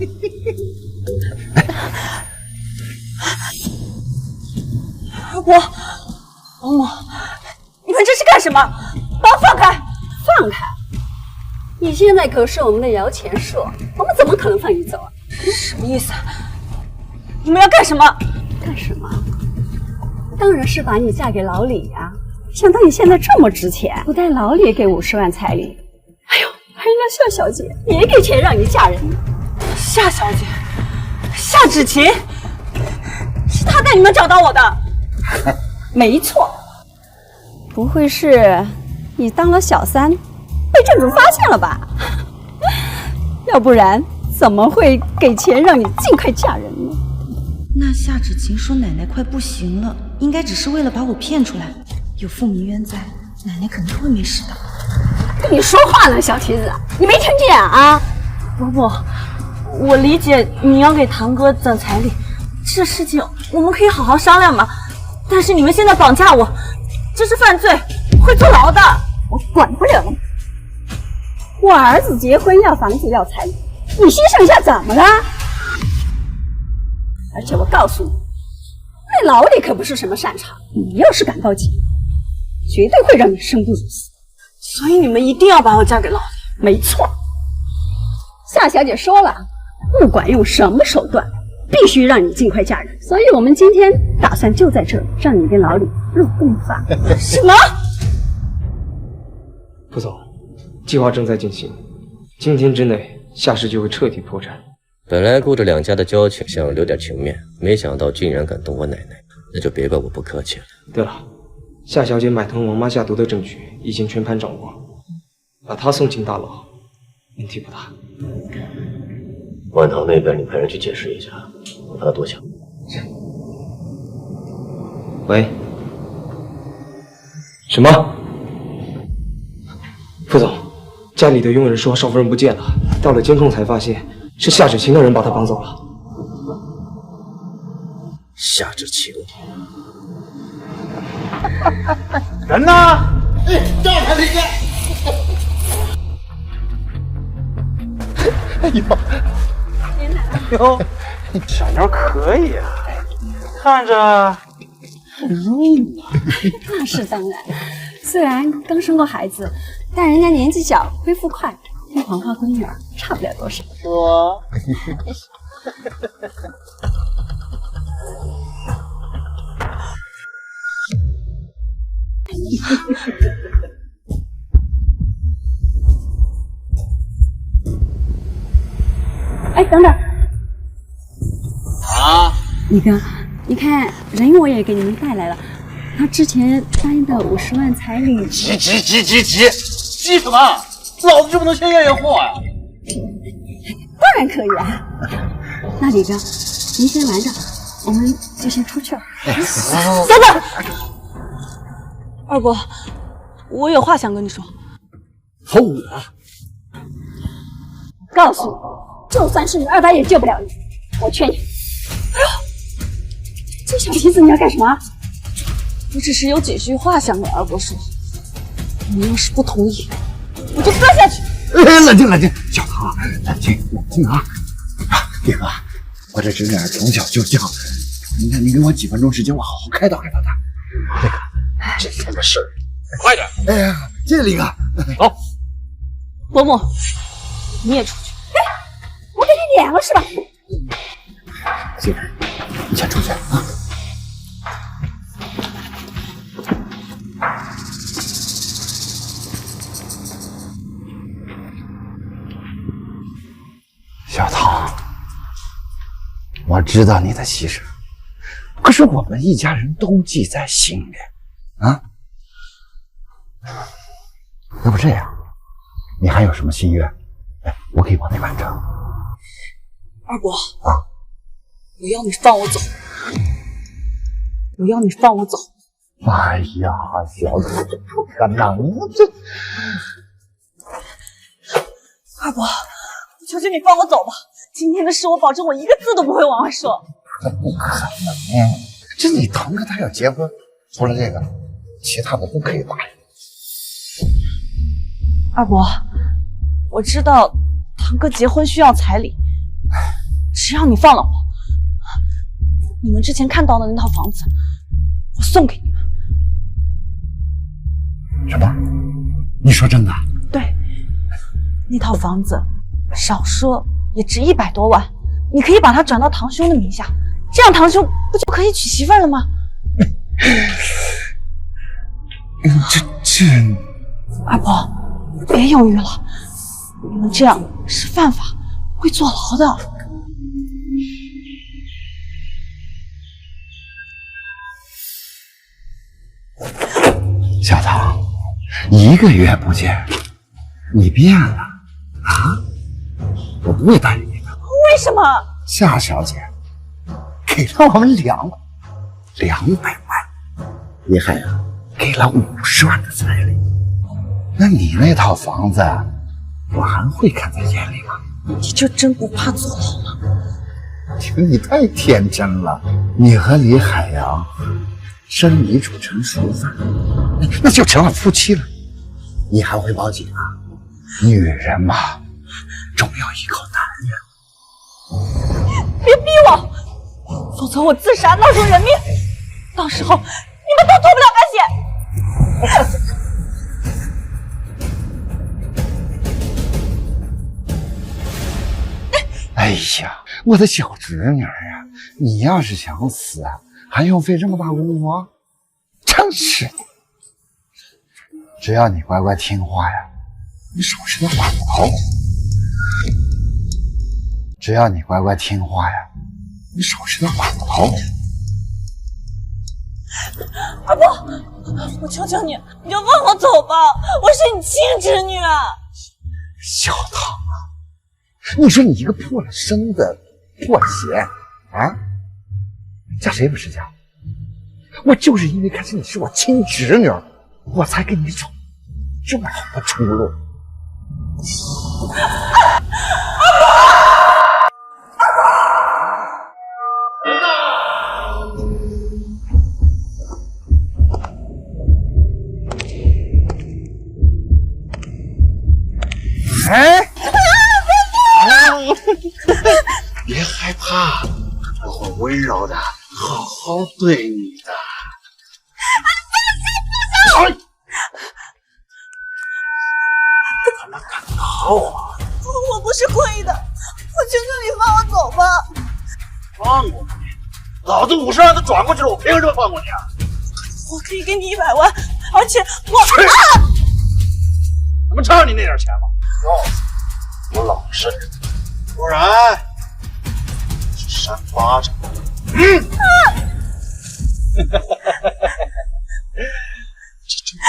王母，你们这是干什么？把我放开！放开！你现在可是我们的摇钱树，我们怎么可能放你走啊？什么意思？你们要干什么？干什么？当然是把你嫁给老李呀！想到你现在这么值钱，不但老李给50万彩礼，哎呦，还让夏小姐也给钱让你嫁人。夏小姐，夏芷晴，是她带你们找到我的。没错，不会是你当了小三，被正主发现了吧？要不然怎么会给钱让你尽快嫁人呢？那夏芷晴说奶奶快不行了，应该只是为了把我骗出来。有傅明渊在，奶奶肯定会没事的。跟你说话呢，小蹄子，你没听见啊？伯伯，我理解你要给堂哥攒彩礼，这事情我们可以好好商量嘛。但是你们现在绑架我，这是犯罪，会坐牢的。我管不了你。我儿子结婚要房子要彩礼，你牺牲一下怎么了？而且我告诉你，那老李可不是什么善茬，你要是敢报警，绝对会让你生不如死。所以你们一定要把我嫁给老李。没错，夏小姐说了，不管用什么手段，必须让你尽快嫁人。所以我们今天打算就在这里让你跟老李入洞房。什么？副总，计划正在进行，今天之内夏氏就会彻底破产。本来顾着两家的交情，想留点情面，没想到竟然敢动我奶奶，那就别怪我不客气了。对了，夏小姐买通王妈下毒的证据已经全盘掌握，把她送进大牢，问题不大。万堂那边你派人去解释一下，我怕他多想。喂？什么？副总，家里的佣人说少夫人不见了，到了监控才发现是夏芷晴的人把她绑走了。夏芷晴，人呢？叫他这个。哎呦，哟，小妞可以啊，看着很肉啊。那是当然，虽然刚生过孩子，但人家年纪小，恢复快，跟黄花闺女儿差不了多少。是吗？哎，等等。李哥，你看人我也给你们带来了，他之前答应的50万彩礼。急什么？老子就不能先验验货呀？当然可以啊。那李哥，您先玩着，我们就先出去了。等等，二伯，我有话想跟你说。说我？告诉你，就算是你200也救不了你。我劝你。这小蹄子你要干什么？我只是有几句话想跟二伯说，你要是不同意，我就割下去。冷静，小唐，冷静啊！李哥，我这侄女从小就犟，你给我几分钟时间，我好好开导她。这个，这什么事儿？快点！哎呀，谢谢李哥。走，伯母，你也出去。我给你脸了是吧？媳妇儿，你先出去啊。小唐，我知道你的牺牲，可是我们一家人都记在心里啊。要不这样，你还有什么心愿？我可以帮你完成。二伯啊，我要你放我走，我要你放我走。哎呀，小子，这不可能！这二伯，我求求你放我走吧！今天的事，我保证我一个字都不会往外说。这不可能！这你堂哥他要结婚，除了这个，其他的都可以答应。二伯，我知道堂哥结婚需要彩礼，只要你放了我，你们之前看到的那套房子，我送给你们。什么？你说真的？对，那套房子少说也值100多万，你可以把它转到堂兄的名下，这样堂兄不就可以娶媳妇了吗？这……二伯，别犹豫了，你们这样是犯法，会坐牢的。小唐，1个月不见，你变了啊！我不会答应你的。为什么？夏小姐给了我们200万，李海啊给了50万的彩礼。那你那套房子，我还会看在眼里吗？你就真不怕坐牢吗？你太天真了。你和李海洋生米煮成熟饭，那就成了夫妻了。你还会报警啊？女人嘛，总要依靠男人。别逼我，否则我自杀闹出人命，到时候你们都脱不了干系。哎呀，我的小侄女啊，你要是想死啊，还用费这么大功夫？真是的！只要你乖乖听话呀，你手是个管头；只要你乖乖听话呀，你手是个管头。二伯，我求求你，你就放我走吧，我是你亲侄女啊！小唐啊，你说你一个破了身的破鞋啊，嫁谁不是嫁？我就是因为看见你是我亲侄女，我才给你找这么好的出路。哎，别害怕，我会温柔的好好对你的。哎，怎么敢逃啊！我不是故意的，我求求你放我走吧。放过你？老子50万都转过去了，我凭什么放过你啊？我可以给你100万，而且我……怎么差你那点钱吗？我老实，不然是扇巴掌这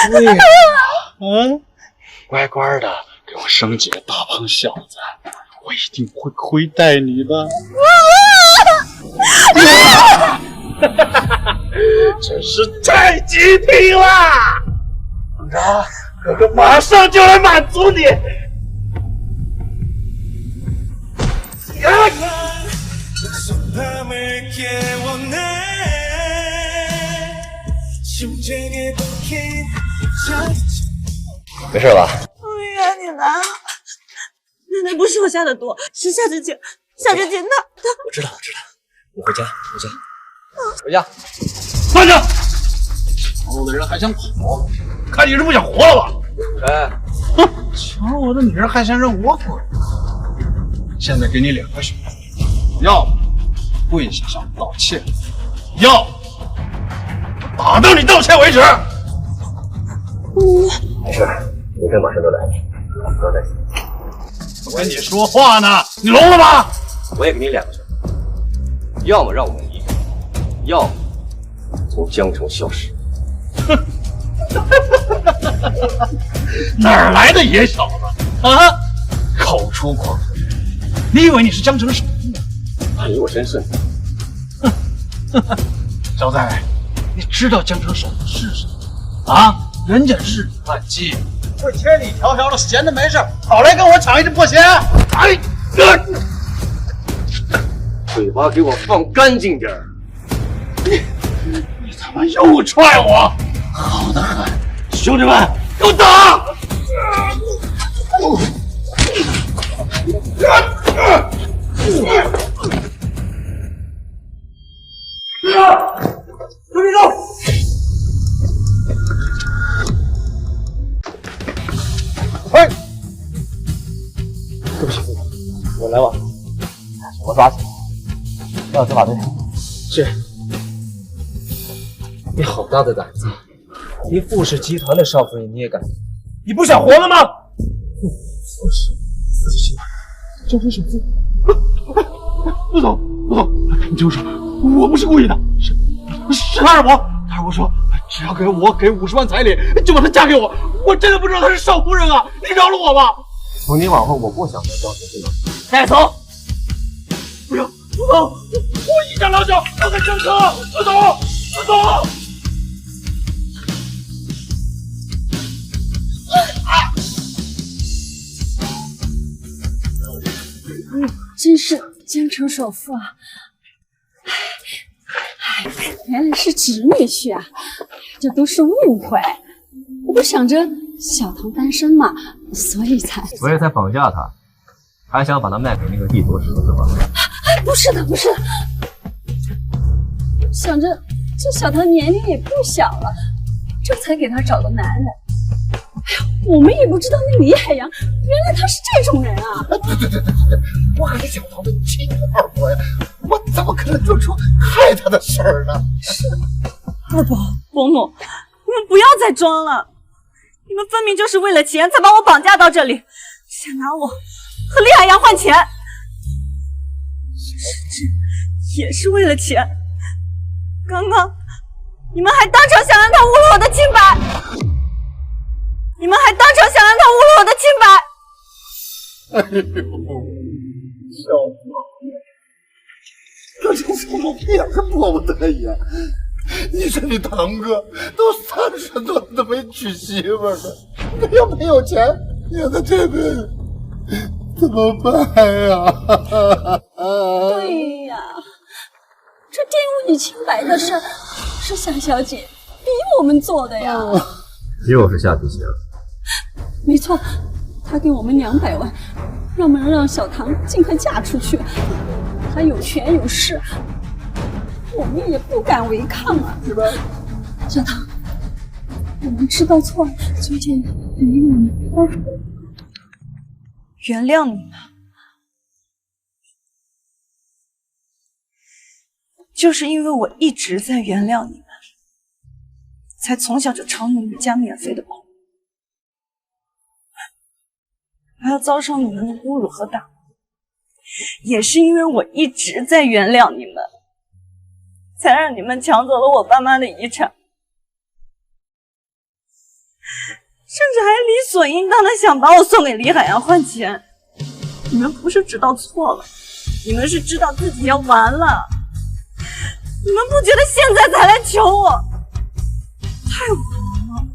就对了。乖乖的给我生几个大胖小子，我一定不会亏待你的。真是太激动了！等着，哥哥马上就来满足你。没事吧？哎呀，你来了！奶奶不是我下的毒，是夏之晴，夏之晴她。我知道，你回家。慢着！瞧我的人还想跑，看你是不想活了吧？谁？瞧我的女人还想让我滚？现在给你2个选择，要么跪下向我道歉，要么打到你道歉为止。没事，明天马上就来，不要担心。我跟你说话呢，你聋了吗？我也给你2个选择，要么让我们离开，要么从江城消失。哪儿来的野小子啊？口出狂言！你以为你是江城首富？以我真是。小子，你知道江城首富是谁啊？人家日理万机，会千里迢迢的，闲的没事跑来跟我抢一只破鞋。哎，嘴巴给我放干净点儿！你他妈又踹我，好得很！兄弟们，给我打！刘立忠，哎，对不起，我来晚了，我抓起来，要执法队。是。你好大的胆子！你傅氏集团的少夫人你也敢？你不想活了吗？傅氏，傅氏集团，江城首富。陆总，你听我说，我不是故意的，是他让我说，只要给50万彩礼，就把她嫁给我。我真的不知道她是少夫人啊！你饶了我吧！从今往后，我不想和江城这样。带走！不要，陆总，我一家老小要在江城。陆总。真是江城首富啊！原来是侄女婿啊，这都是误会。我不想着小唐单身嘛，所以才绑架他，还想把他卖给那个地头蛇是吧？不是的，想着这小唐年龄也不小了，这才给他找个男人。哎呀，我们也不知道那李海洋原来他是这种人啊！对，我还是小唐的亲二伯呀，我怎么可能做出害他的事儿呢？是二伯、伯母，你们不要再装了，你们分明就是为了钱才把我绑架到这里，想拿我和李海洋换钱，甚至也是为了钱。刚刚你们还当场想让他侮辱我的清白。哎呦，小唐，这小狗屁眼是迫不得已。你说你堂哥都30多了都没娶媳妇呢，你要没有钱，你说他这辈子怎么办呀？对呀，这玷污你清白的事是夏小姐逼我们做的呀。又是夏之晴。没错，她给我们200万，让我们让小唐尽快嫁出去。她有权有势，我们也不敢违抗啊，是吧？小唐，我们知道错了，求求你原谅我们。原谅你们？就是因为我一直在原谅你们，才从小就朝你们家免费的跑，还要遭受你们的侮辱和打，也是因为我一直在原谅你们，才让你们抢走了我爸妈的遗产，甚至还理所应当的想把我送给李海洋换钱。你们不是知道错了，你们是知道自己要完了。你们不觉得现在才来求我太晚了吗？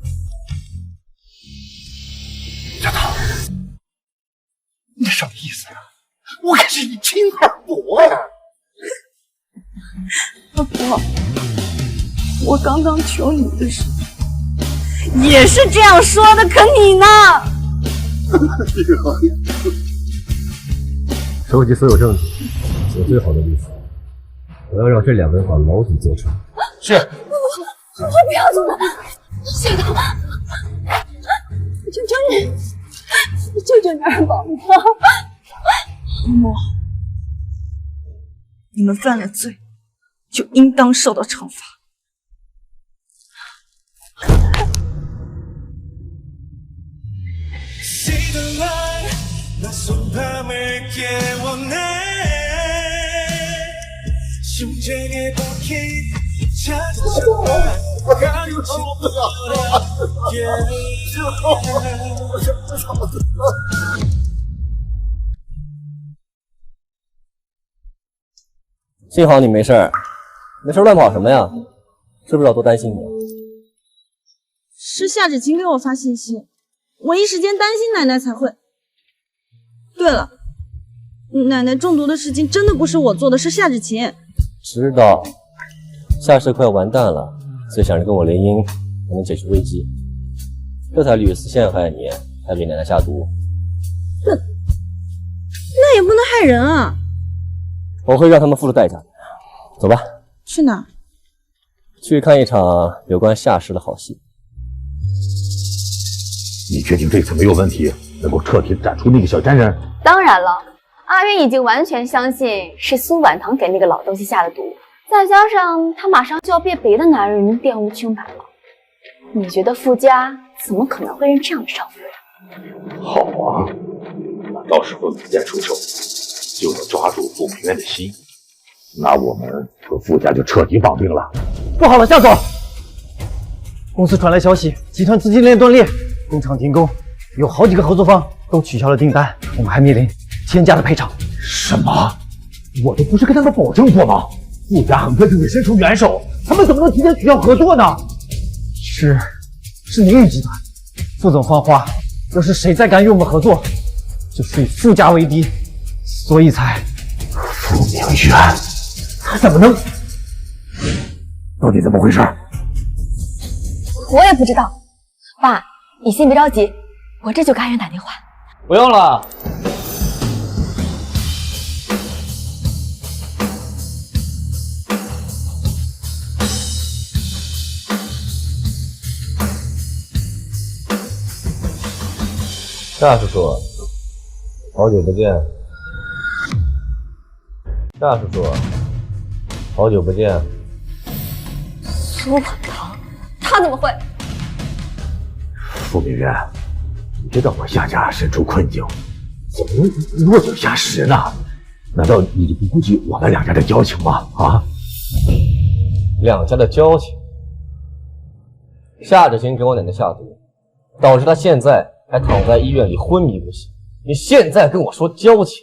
小桃，你这什么意思呀？我可是你亲二伯呀！二伯，我刚刚求你的时候也是这样说的，可你呢？收集所有证据，写最好的律师。我要让这两个人把牢底坐成。是。我不要走了，小桃，我求求你，你救救你二宝吧！嬷嬷，你们犯了罪，就应当受到惩罚。幸好你没事儿，没事乱跑什么呀？知不知道多担心你？是夏芷晴给我发信息，我一时间担心奶奶才会。对了，奶奶中毒的事情真的不是我做的，是夏芷晴。知道，夏氏快完蛋了，所以想着跟我联姻，才能解决危机，这才屡次陷害你，还给奶奶下毒。那也不能害人啊！我会让他们付出代价的。走吧。去哪儿？去看一场有关夏氏的好戏。你确定这次没有问题，能够彻底斩出那个小贱人？当然了，阿渊已经完全相信是苏婉堂给那个老东西下了毒，再加上他马上就要被别的男人玷污清白了，你觉得傅家怎么可能会认这样的少妇人？好啊，那到时候你再出手，就能抓住傅明渊的心，那我们和傅家就彻底绑定了。不好了，夏总，公司传来消息，集团资金链断裂，工厂停工，有好几个合作方都取消了订单，我们还面临1000家的赔偿。什么？我都不是跟他们保证过吗？傅家很快就会伸出援手，他们怎么能提前取消合作呢？是宁宇集团，副总放话，要是谁再敢与我们合作，就是以傅家为敌，所以才……傅明渊，他怎么能？到底怎么回事？我也不知道。爸，你先别着急，我这就给阿渊打电话。不用了。夏叔叔，好久不见。夏叔叔，好久不见。苏婉堂，他怎么会？傅明渊，你知道我夏家身处困境，怎么能落井下石呢？难道你就不顾及我们两家的交情吗？啊？两家的交情？夏芷晴给我奶奶下毒，导致她现在还躺在医院里昏迷不醒。你现在跟我说交情？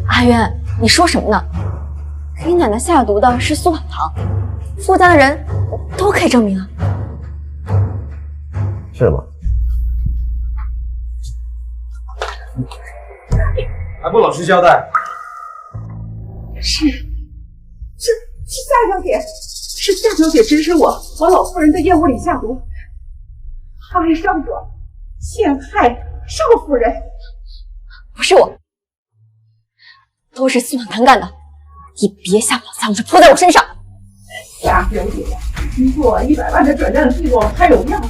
阿渊，你说什么呢？给奶奶下毒的是苏婉堂，傅家的人都可以证明啊。是吗？还不老实交代？是夏小姐，是夏小姐指使我往老夫人的燕窝里下毒，害伤者陷害少夫人。不是我，都是苏婉堂干的。你别想把脏事泼在我身上。夏小姐，经过100万的转账记录还有样，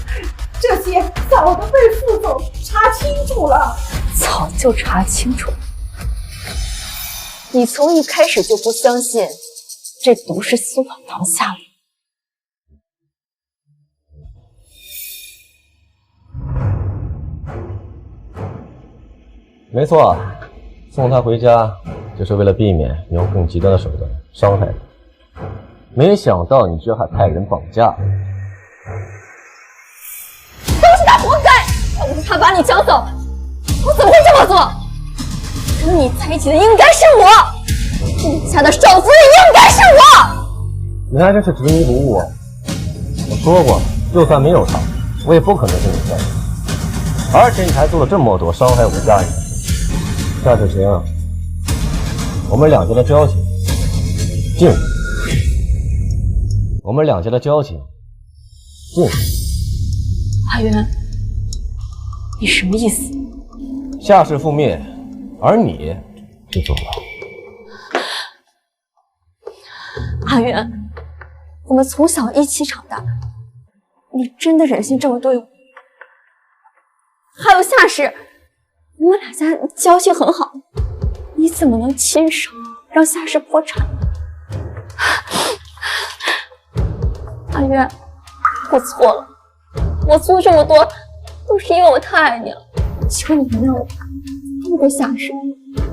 这些早都被副总查清楚了。早就查清楚了。你从一开始就不相信这毒是苏婉堂下的。没错，送他回家就是为了避免你用更极端的手段伤害他。没想到你居然还派人绑架了。都是他活该！要不是他把你抢走，我怎么会这么做？跟你在一起的应该是我，你家的少夫人应该是我。你还真是执迷不悟啊！我说过，就算没有他，我也不可能跟你在一起。而且你还做了这么多伤害我家人的事。夏志晴，我们两家的交情尽了。我们两家的交情尽了。阿渊，你什么意思？夏氏覆灭，而你就坐牢。阿渊，我们从小一起长大，你真的忍心这么对我？还有夏氏，我们两家交情很好，你怎么能亲手让夏氏破产？阿渊，我错了，我做这么多都是因为我太爱你了，求你原谅我，放过夏氏，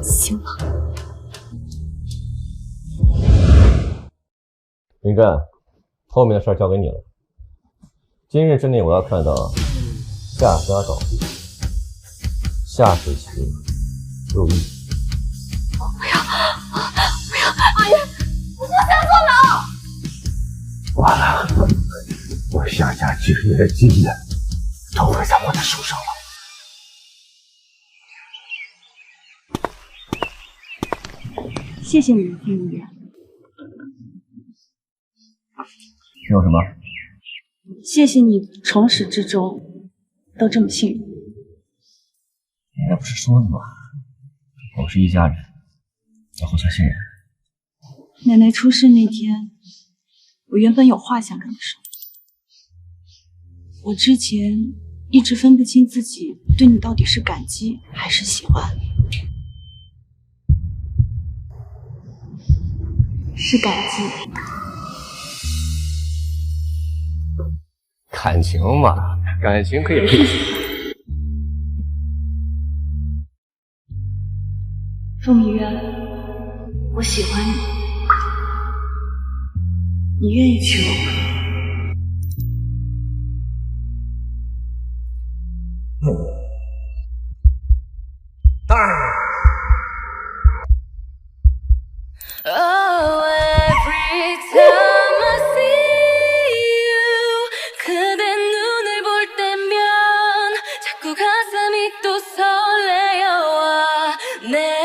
行吗？林震，后面的事儿交给你了。今日之内，我要看到夏家倒闭，夏子琪入狱。不要，阿渊，我不想坐牢。完了，我夏家基业的基业都会在我的手上了。谢谢你，傅明远。有什么？谢谢你从始至终都这么信任。奶奶不是说了吗？我们是一家人，要互相信任。奶奶出事那天，我原本有话想跟你说。我之前一直分不清自己对你到底是感激还是喜欢。是感激。感情嘛，感情可以理解。傅明渊，我喜欢你，你愿意娶我吗？当然。내